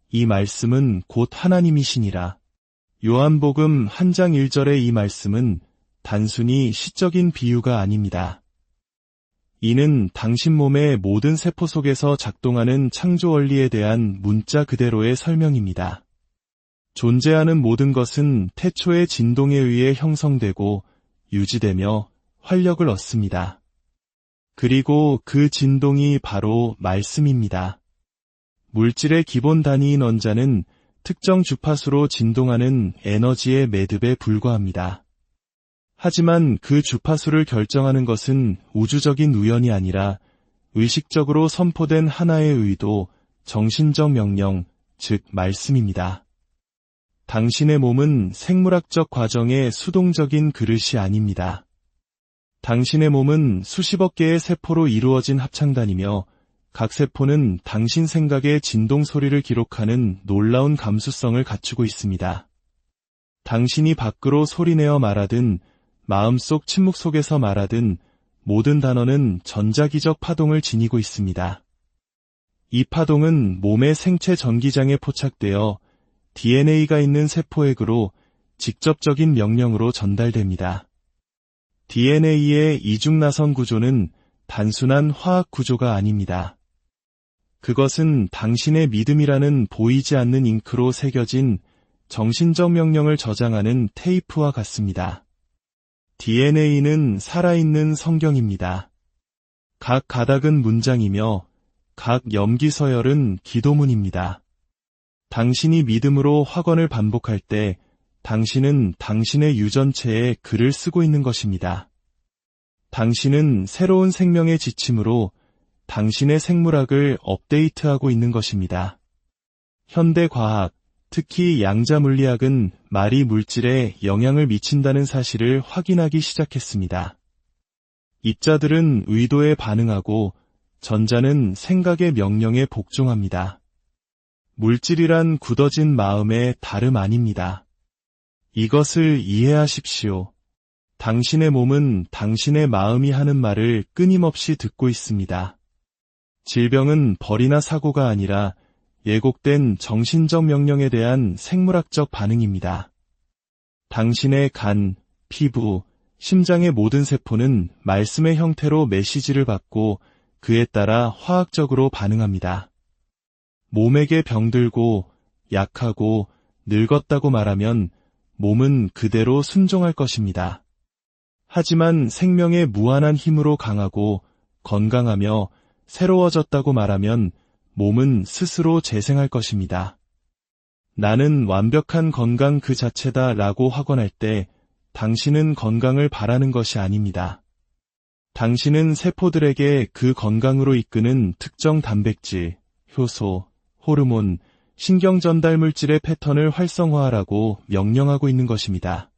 이 말씀은 곧 하나님이시니라. 요한복음 1장 1절의 이 말씀은 단순히 시적인 비유가 아닙니다. 이는 당신 몸의 모든 세포 속에서 작동하는 창조 원리에 대한 문자 그대로의 설명입니다. 존재하는 모든 것은 태초의 진동에 의해 형성되고 유지되며 활력을 얻습니다. 그리고 그 진동이 바로 말씀입니다. 물질의 기본 단위인 원자는 특정 주파수로 진동하는 에너지의 매듭에 불과합니다. 하지만 그 주파수를 결정하는 것은 우주적인 우연이 아니라 의식적으로 선포된 하나의 의도, 정신적 명령, 즉 말씀입니다. 당신의 몸은 생물학적 과정의 수동적인 그릇이 아닙니다. 당신의 몸은 수십억 개의 세포로 이루어진 합창단이며 각 세포는 당신 생각의 진동 소리를 기록하는 놀라운 감수성을 갖추고 있습니다. 당신이 밖으로 소리내어 말하든 마음속 침묵 속에서 말하든 모든 단어는 전자기적 파동을 지니고 있습니다. 이 파동은 몸의 생체 전기장에 포착되어 DNA가 있는 세포액으로 직접적인 명령으로 전달됩니다. DNA의 이중나선 구조는 단순한 화학 구조가 아닙니다. 그것은 당신의 믿음이라는 보이지 않는 잉크로 새겨진 정신적 명령을 저장하는 테이프와 같습니다. DNA는 살아있는 성경입니다. 각 가닥은 문장이며 각 염기서열은 기도문입니다. 당신이 믿음으로 확언을 반복할 때 당신은 당신의 유전체에 글을 쓰고 있는 것입니다. 당신은 새로운 생명의 지침으로 당신의 생물학을 업데이트하고 있는 것입니다. 현대 과학, 특히 양자 물리학은 말이 물질에 영향을 미친다는 사실을 확인하기 시작했습니다. 입자들은 의도에 반응하고 전자는 생각의 명령에 복종합니다. 물질이란 굳어진 마음의 다름 아닙니다. 이것을 이해하십시오. 당신의 몸은 당신의 마음이 하는 말을 끊임없이 듣고 있습니다. 질병은 벌이나 사고가 아니라 예곡된 정신적 명령에 대한 생물학적 반응입니다. 당신의 간, 피부, 심장의 모든 세포는 말씀의 형태로 메시지를 받고 그에 따라 화학적으로 반응합니다. 몸에게 병들고 약하고 늙었다고 말하면 몸은 그대로 순종할 것입니다. 하지만 생명의 무한한 힘으로 강하고 건강하며 새로워졌다고 말하면 몸은 스스로 재생할 것입니다. 나는 완벽한 건강 그 자체다 라고 확언할 때 당신은 건강을 바라는 것이 아닙니다. 당신은 세포들에게 그 건강으로 이끄는 특정 단백질, 효소, 호르몬, 신경 전달 물질의 패턴을 활성화하라고 명령하고 있는 것입니다.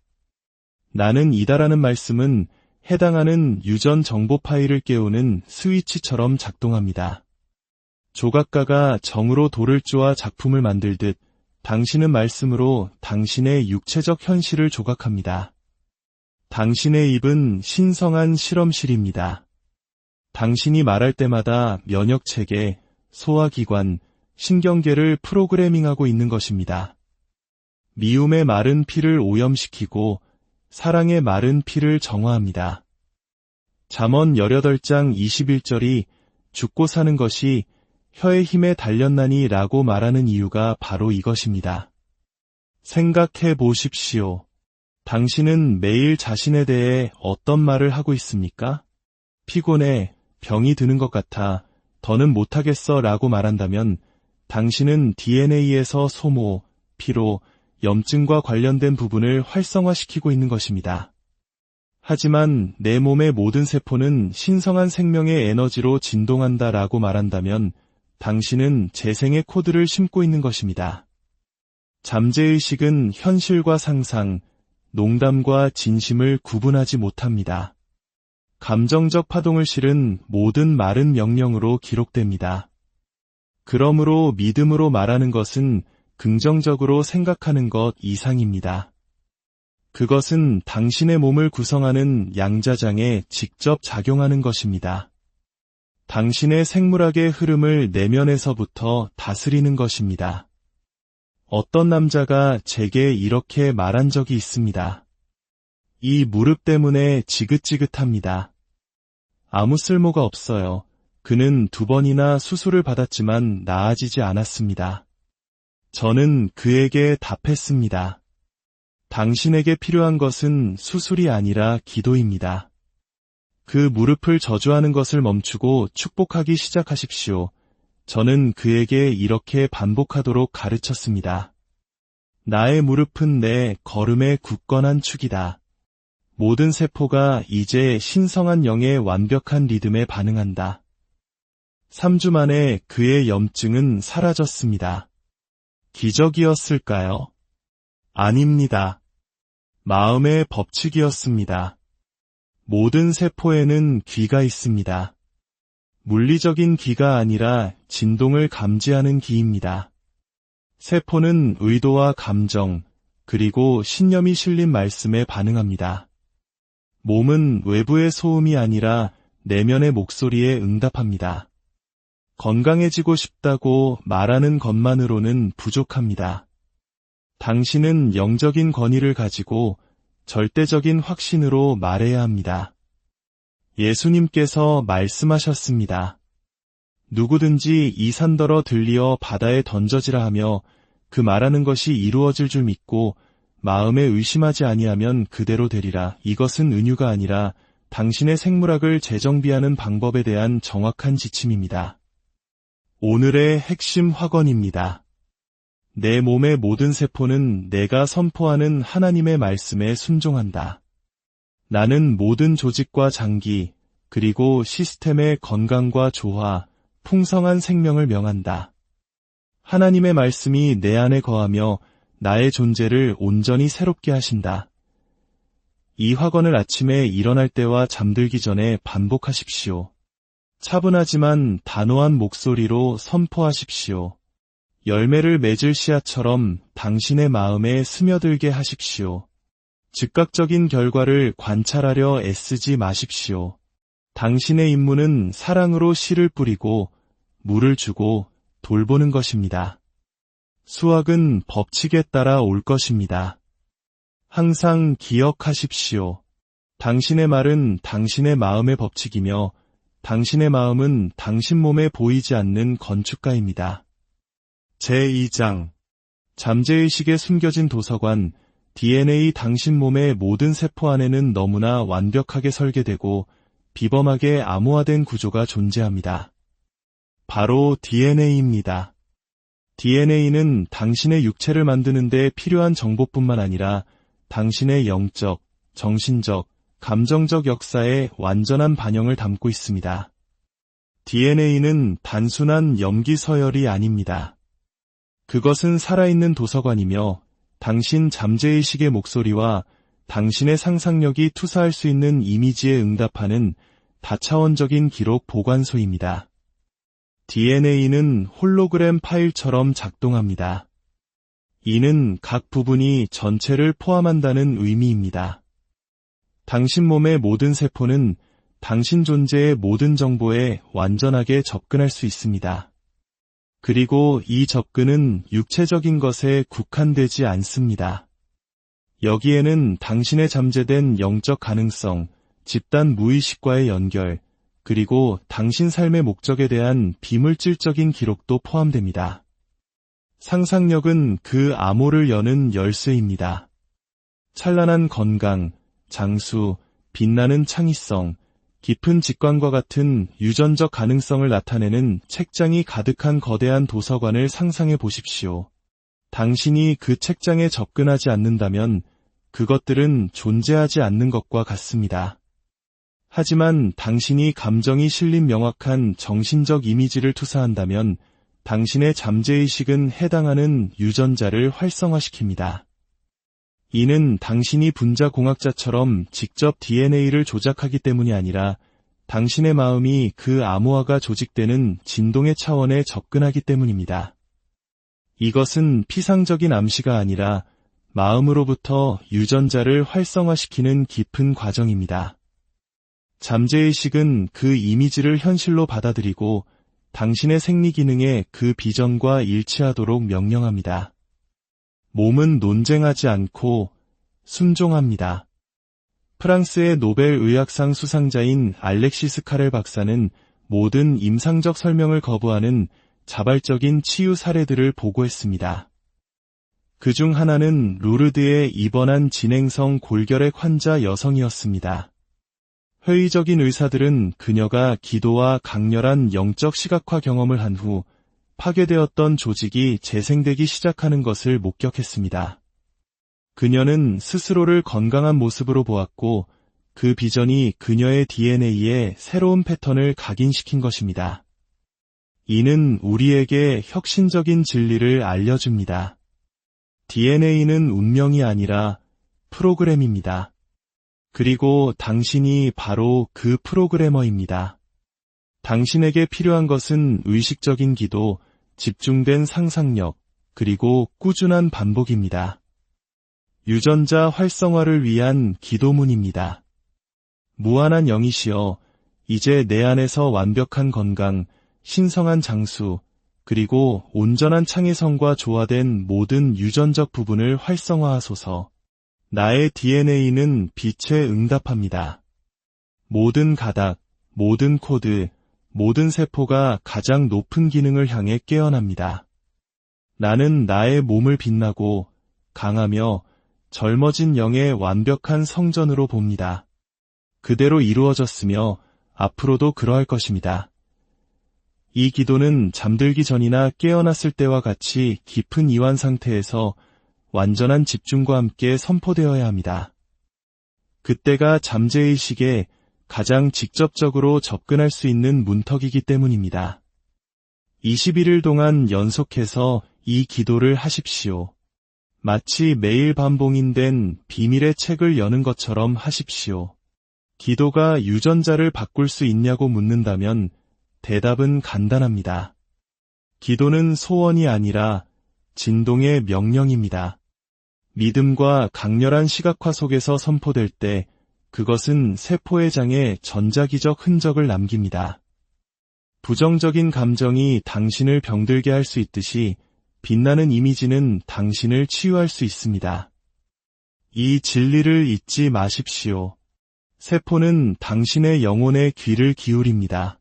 나는 이다라는 말씀은 해당하는 유전 정보 파일을 깨우는 스위치처럼 작동합니다. 조각가가 정으로 돌을 쪼아 작품을 만들듯 당신은 말씀으로 당신의 육체적 현실을 조각합니다. 당신의 입은 신성한 실험실입니다. 당신이 말할 때마다 면역체계, 소화기관, 신경계를 프로그래밍하고 있는 것입니다. 미움의 마른 피를 오염시키고 사랑의 마른 피를 정화합니다. 잠언 18장 21절이 죽고 사는 것이 혀의 힘에 달렸나니 라고 말하는 이유가 바로 이것입니다. 생각해 보십시오. 당신은 매일 자신에 대해 어떤 말을 하고 있습니까? 피곤해, 병이 드는 것 같아, 더는 못하겠어 라고 말한다면 당신은 DNA에서 소모, 피로, 염증과 관련된 부분을 활성화시키고 있는 것입니다. 하지만 내 몸의 모든 세포는 신성한 생명의 에너지로 진동한다 라고 말한다면 당신은 재생의 코드를 심고 있는 것입니다. 잠재의식은 현실과 상상, 농담과 진심을 구분하지 못합니다. 감정적 파동을 실은 모든 말은 명령으로 기록됩니다. 그러므로 믿음으로 말하는 것은 긍정적으로 생각하는 것 이상입니다. 그것은 당신의 몸을 구성하는 양자장에 직접 작용하는 것입니다. 당신의 생물학의 흐름을 내면에서부터 다스리는 것입니다. 어떤 남자가 제게 이렇게 말한 적이 있습니다. 이 무릎 때문에 지긋지긋합니다. 아무 쓸모가 없어요. 그는 2번이나 수술을 받았지만 나아지지 않았습니다. 저는 그에게 답했습니다. 당신에게 필요한 것은 수술이 아니라 기도입니다. 그 무릎을 저주하는 것을 멈추고 축복하기 시작하십시오. 저는 그에게 이렇게 반복하도록 가르쳤습니다. 나의 무릎은 내 걸음의 굳건한 축이다. 모든 세포가 이제 신성한 영의 완벽한 리듬에 반응한다. 3주 만에 그의 염증은 사라졌습니다. 기적이었을까요? 아닙니다. 마음의 법칙이었습니다. 모든 세포에는 귀가 있습니다. 물리적인 귀가 아니라 진동을 감지하는 귀입니다. 세포는 의도와 감정, 그리고 신념이 실린 말씀에 반응합니다. 몸은 외부의 소음이 아니라 내면의 목소리에 응답합니다. 건강해지고 싶다고 말하는 것만으로는 부족합니다. 당신은 영적인 권위를 가지고 절대적인 확신으로 말해야 합니다. 예수님께서 말씀하셨습니다. 누구든지 이 산더러 들리어 바다에 던져지라 하며 그 말하는 것이 이루어질 줄 믿고 마음에 의심하지 아니하면 그대로 되리라. 이것은 은유가 아니라 당신의 생물학을 재정비하는 방법에 대한 정확한 지침입니다. 오늘의 핵심 확언입니다. 내 몸의 모든 세포는 내가 선포하는 하나님의 말씀에 순종한다. 나는 모든 조직과 장기, 그리고 시스템의 건강과 조화, 풍성한 생명을 명한다. 하나님의 말씀이 내 안에 거하며 나의 존재를 온전히 새롭게 하신다. 이 확언을 아침에 일어날 때와 잠들기 전에 반복하십시오. 차분하지만 단호한 목소리로 선포하십시오. 열매를 맺을 씨앗처럼 당신의 마음에 스며들게 하십시오. 즉각적인 결과를 관찰하려 애쓰지 마십시오. 당신의 임무는 사랑으로 씨를 뿌리고 물을 주고 돌보는 것입니다. 수확은 법칙에 따라 올 것입니다. 항상 기억하십시오. 당신의 말은 당신의 마음의 법칙이며 당신의 마음은 당신 몸에 보이지 않는 건축가입니다. 제2장 잠재의식에 숨겨진 도서관 DNA 당신 몸의 모든 세포 안에는 너무나 완벽하게 설계되고 비범하게 암호화된 구조가 존재합니다. 바로 DNA입니다. DNA는 당신의 육체를 만드는 데 필요한 정보뿐만 아니라 당신의 영적, 정신적, 감정적 역사의 완전한 반영을 담고 있습니다. DNA는 단순한 염기 서열이 아닙니다. 그것은 살아있는 도서관이며 당신 잠재의식의 목소리와 당신의 상상력이 투사할 수 있는 이미지에 응답하는 다차원적인 기록 보관소입니다. DNA는 홀로그램 파일처럼 작동합니다. 이는 각 부분이 전체를 포함한다는 의미입니다. 당신 몸의 모든 세포는 당신 존재의 모든 정보에 완전하게 접근할 수 있습니다. 그리고 이 접근은 육체적인 것에 국한되지 않습니다. 여기에는 당신의 잠재된 영적 가능성, 집단 무의식과의 연결, 그리고 당신 삶의 목적에 대한 비물질적인 기록도 포함됩니다. 상상력은 그 암호를 여는 열쇠입니다. 찬란한 건강, 장수, 빛나는 창의성, 깊은 직관과 같은 유전적 가능성을 나타내는 책장이 가득한 거대한 도서관을 상상해 보십시오. 당신이 그 책장에 접근하지 않는다면 그것들은 존재하지 않는 것과 같습니다. 하지만 당신이 감정이 실린 명확한 정신적 이미지를 투사한다면 당신의 잠재의식은 해당하는 유전자를 활성화시킵니다. 이는 당신이 분자공학자처럼 직접 DNA를 조작하기 때문이 아니라 당신의 마음이 그 암호화가 조직되는 진동의 차원에 접근하기 때문입니다. 이것은 피상적인 암시가 아니라 마음으로부터 유전자를 활성화시키는 깊은 과정입니다. 잠재의식은 그 이미지를 현실로 받아들이고 당신의 생리 기능에 그 비전과 일치하도록 명령합니다. 몸은 논쟁하지 않고 순종합니다. 프랑스의 노벨 의학상 수상자인 알렉시스 카렐 박사는 모든 임상적 설명을 거부하는 자발적인 치유 사례들을 보고했습니다. 그중 하나는 루르드에 입원한 진행성 골결핵 환자 여성이었습니다. 회의적인 의사들은 그녀가 기도와 강렬한 영적 시각화 경험을 한 후 파괴되었던 조직이 재생되기 시작하는 것을 목격했습니다. 그녀는 스스로를 건강한 모습으로 보았고 그 비전이 그녀의 DNA에 새로운 패턴을 각인시킨 것입니다. 이는 우리에게 혁신적인 진리를 알려줍니다. DNA는 운명이 아니라 프로그램입니다. 그리고 당신이 바로 그 프로그래머입니다. 당신에게 필요한 것은 의식적인 기도, 집중된 상상력, 그리고 꾸준한 반복입니다. 유전자 활성화를 위한 기도문입니다. 무한한 영이시여, 이제 내 안에서 완벽한 건강, 신성한 장수, 그리고 온전한 창의성과 조화된 모든 유전적 부분을 활성화하소서. 나의 DNA는 빛에 응답합니다. 모든 가닥, 모든 코드, 모든 세포가 가장 높은 기능을 향해 깨어납니다. 나는 나의 몸을 빛나고 강하며 젊어진 영의 완벽한 성전으로 봅니다. 그대로 이루어졌으며 앞으로도 그러할 것입니다. 이 기도는 잠들기 전이나 깨어났을 때와 같이 깊은 이완 상태에서 완전한 집중과 함께 선포되어야 합니다. 그때가 잠재의식에 가장 직접적으로 접근할 수 있는 문턱이기 때문입니다. 21일 동안 연속해서 이 기도를 하십시오. 마치 매일 반봉인된 비밀의 책을 여는 것처럼 하십시오. 기도가 유전자를 바꿀 수 있냐고 묻는다면 대답은 간단합니다. 기도는 소원이 아니라 진동의 명령입니다. 믿음과 강렬한 시각화 속에서 선포될 때 그것은 세포의 장에 전자기적 흔적을 남깁니다. 부정적인 감정이 당신을 병들게 할 수 있듯이 빛나는 이미지는 당신을 치유할 수 있습니다. 이 진리를 잊지 마십시오. 세포는 당신의 영혼의 귀를 기울입니다.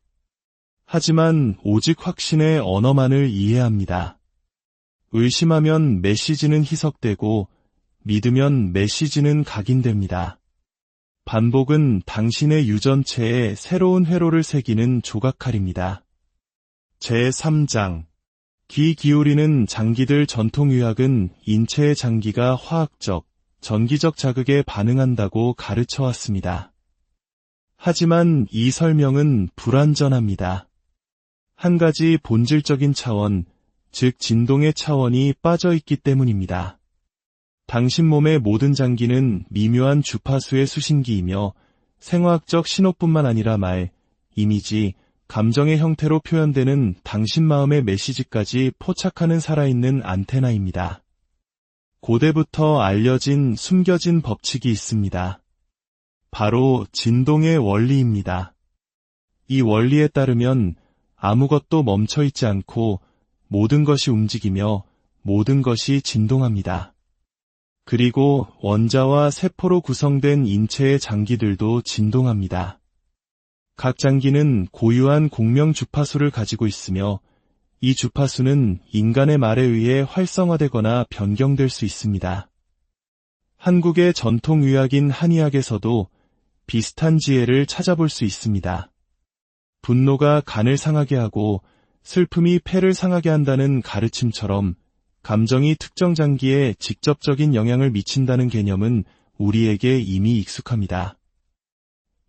하지만 오직 확신의 언어만을 이해합니다. 의심하면 메시지는 희석되고 믿으면 메시지는 각인됩니다. 반복은 당신의 유전체에 새로운 회로를 새기는 조각칼입니다. 제3장 귀 기울이는 장기들 전통의학은 인체의 장기가 화학적, 전기적 자극에 반응한다고 가르쳐왔습니다. 하지만 이 설명은 불완전합니다. 한 가지 본질적인 차원, 즉 진동의 차원이 빠져있기 때문입니다. 당신 몸의 모든 장기는 미묘한 주파수의 수신기이며 생화학적 신호뿐만 아니라 말, 이미지, 감정의 형태로 표현되는 당신 마음의 메시지까지 포착하는 살아있는 안테나입니다. 고대부터 알려진 숨겨진 법칙이 있습니다. 바로 진동의 원리입니다. 이 원리에 따르면 아무것도 멈춰있지 않고 모든 것이 움직이며 모든 것이 진동합니다. 그리고 원자와 세포로 구성된 인체의 장기들도 진동합니다. 각 장기는 고유한 공명 주파수를 가지고 있으며 이 주파수는 인간의 말에 의해 활성화되거나 변경될 수 있습니다. 한국의 전통의학인 한의학에서도 비슷한 지혜를 찾아볼 수 있습니다. 분노가 간을 상하게 하고 슬픔이 폐를 상하게 한다는 가르침처럼 감정이 특정 장기에 직접적인 영향을 미친다는 개념은 우리에게 이미 익숙합니다.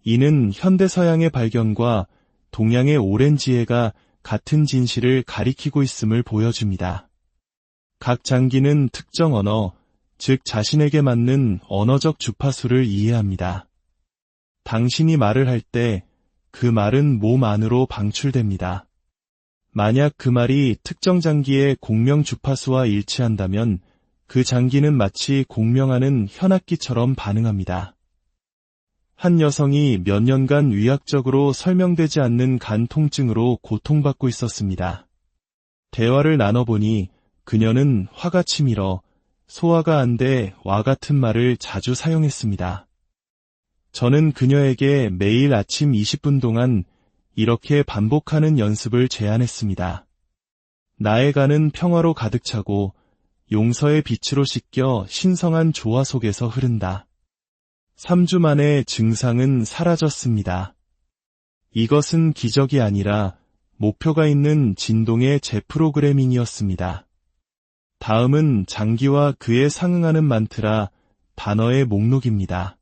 이는 현대 서양의 발견과 동양의 오랜 지혜가 같은 진실을 가리키고 있음을 보여줍니다. 각 장기는 특정 언어, 즉 자신에게 맞는 언어적 주파수를 이해합니다. 당신이 말을 할 때 그 말은 몸 안으로 방출됩니다. 만약 그 말이 특정 장기의 공명 주파수와 일치한다면 그 장기는 마치 공명하는 현악기처럼 반응합니다. 한 여성이 몇 년간 의학적으로 설명되지 않는 간 통증으로 고통받고 있었습니다. 대화를 나눠보니 그녀는 화가 치밀어 소화가 안 돼 와 같은 말을 자주 사용했습니다. 저는 그녀에게 매일 아침 20분 동안 이렇게 반복하는 연습을 제안했습니다. 나의 간은 평화로 가득 차고 용서의 빛으로 씻겨 신성한 조화 속에서 흐른다. 3주 만에 증상은 사라졌습니다. 이것은 기적이 아니라 목표가 있는 진동의 재프로그래밍이었습니다. 다음은 장기와 그에 상응하는 만트라, 단어의 목록입니다.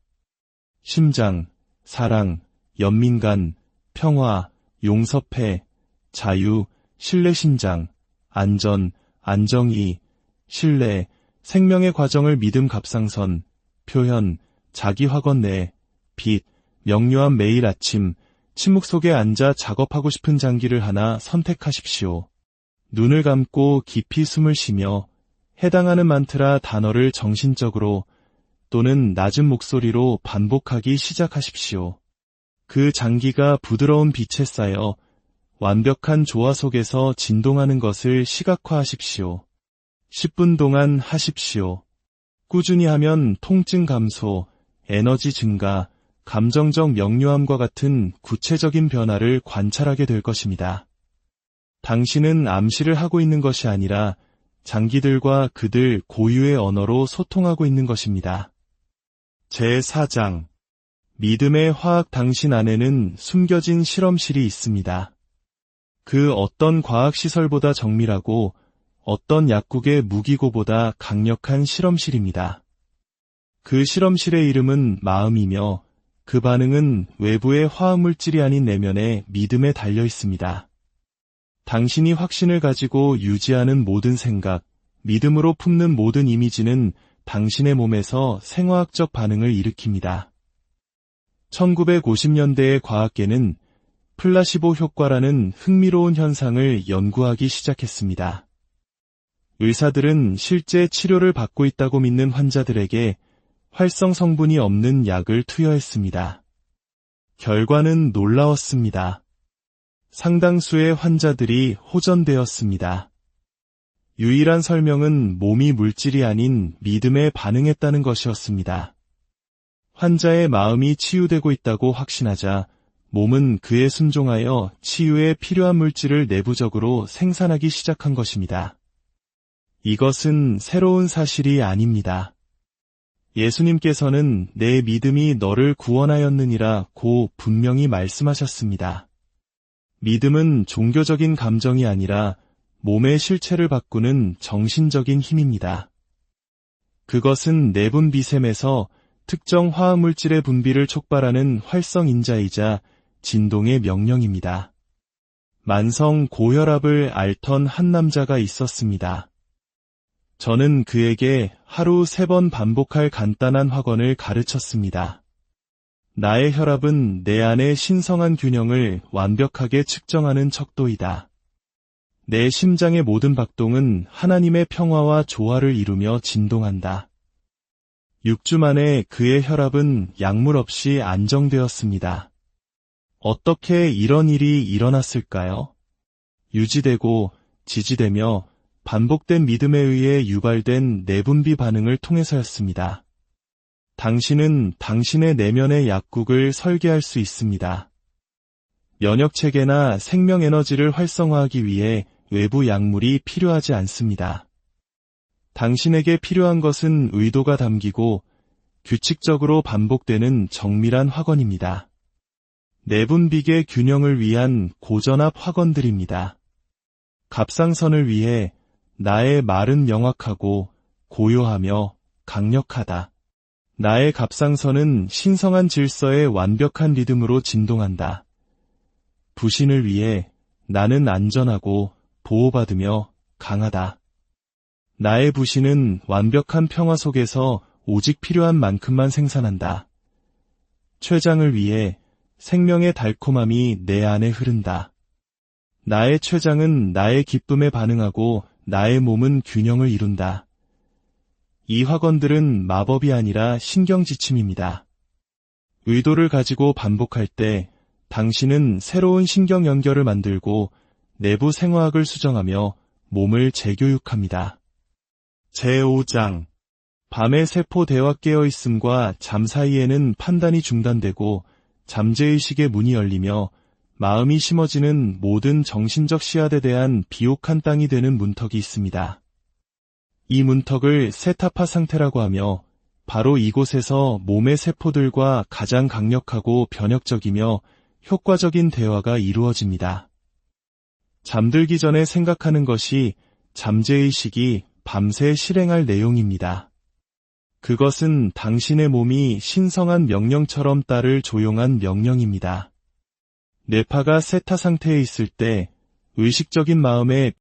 심장, 사랑, 연민간, 평화, 용서패, 자유, 신뢰심장, 안전, 안정의, 신뢰, 생명의 과정을 믿음 갑상선, 표현, 자기 확언내, 빛, 명료한 매일 아침, 침묵 속에 앉아 작업하고 싶은 장기를 하나 선택하십시오. 눈을 감고 깊이 숨을 쉬며 해당하는 만트라 단어를 정신적으로 또는 낮은 목소리로 반복하기 시작하십시오. 그 장기가 부드러운 빛에 쌓여 완벽한 조화 속에서 진동하는 것을 시각화하십시오. 10분 동안 하십시오. 꾸준히 하면 통증 감소, 에너지 증가, 감정적 명료함과 같은 구체적인 변화를 관찰하게 될 것입니다. 당신은 암시를 하고 있는 것이 아니라 장기들과 그들 고유의 언어로 소통하고 있는 것입니다. 제4장 믿음의 화학. 당신 안에는 숨겨진 실험실이 있습니다. 그 어떤 과학시설보다 정밀하고 어떤 약국의 무기고보다 강력한 실험실입니다. 그 실험실의 이름은 마음이며 그 반응은 외부의 화학물질이 아닌 내면의 믿음에 달려 있습니다. 당신이 확신을 가지고 유지하는 모든 생각, 믿음으로 품는 모든 이미지는 당신의 몸에서 생화학적 반응을 일으킵니다. 1950년대의 과학계는 플라시보 효과라는 흥미로운 현상을 연구하기 시작했습니다. 의사들은 실제 치료를 받고 있다고 믿는 환자들에게 활성 성분이 없는 약을 투여했습니다. 결과는 놀라웠습니다. 상당수의 환자들이 호전되었습니다. 유일한 설명은 몸이 물질이 아닌 믿음에 반응했다는 것이었습니다. 환자의 마음이 치유되고 있다고 확신하자 몸은 그에 순종하여 치유에 필요한 물질을 내부적으로 생산하기 시작한 것입니다. 이것은 새로운 사실이 아닙니다. 예수님께서는 내 믿음이 너를 구원하였느니라 고 분명히 말씀하셨습니다. 믿음은 종교적인 감정이 아니라 몸의 실체를 바꾸는 정신적인 힘입니다. 그것은 내분 비샘에서 특정 화학물질의 분비를 촉발하는 활성인자이자 진동의 명령입니다. 만성 고혈압을 앓던 한 남자가 있었습니다. 저는 그에게 하루 3번 반복할 간단한 확언을 가르쳤습니다. 나의 혈압은 내 안의 신성한 균형을 완벽하게 측정하는 척도이다. 내 심장의 모든 박동은 하나님의 평화와 조화를 이루며 진동한다. 6주 만에 그의 혈압은 약물 없이 안정되었습니다. 어떻게 이런 일이 일어났을까요? 유지되고 지지되며 반복된 믿음에 의해 유발된 내분비 반응을 통해서였습니다. 당신은 당신의 내면의 약국을 설계할 수 있습니다. 면역체계나 생명에너지를 활성화하기 위해 외부 약물이 필요하지 않습니다. 당신에게 필요한 것은 의도가 담기고 규칙적으로 반복되는 정밀한 확언입니다. 내분비계 균형을 위한 고전압 확언들입니다. 갑상선을 위해 나의 말은 명확하고 고요하며 강력하다. 나의 갑상선은 신성한 질서의 완벽한 리듬으로 진동한다. 부신을 위해 나는 안전하고 보호받으며 강하다. 나의 부신은 완벽한 평화 속에서 오직 필요한 만큼만 생산한다. 췌장을 위해 생명의 달콤함이 내 안에 흐른다. 나의 췌장은 나의 기쁨에 반응하고 나의 몸은 균형을 이룬다. 이 확언들은 마법이 아니라 신경지침입니다. 의도를 가지고 반복할 때 당신은 새로운 신경 연결을 만들고 내부 생화학을 수정하며 몸을 재교육합니다. 제5장 밤의 세포 대화 깨어있음과 잠 사이에는 판단이 중단되고 잠재의식의 문이 열리며 마음이 심어지는 모든 정신적 씨앗에 대한 비옥한 땅이 되는 문턱이 있습니다. 이 문턱을 세타파 상태라고 하며 바로 이곳에서 몸의 세포들과 가장 강력하고 변혁적이며 효과적인 대화가 이루어집니다. 잠들기 전에 생각하는 것이 잠재의식이 밤새 실행할 내용입니다. 그것은 당신의 몸이 신성한 명령처럼 따를 조용한 명령입니다. 뇌파가 세타 상태에 있을 때 의식적인 마음에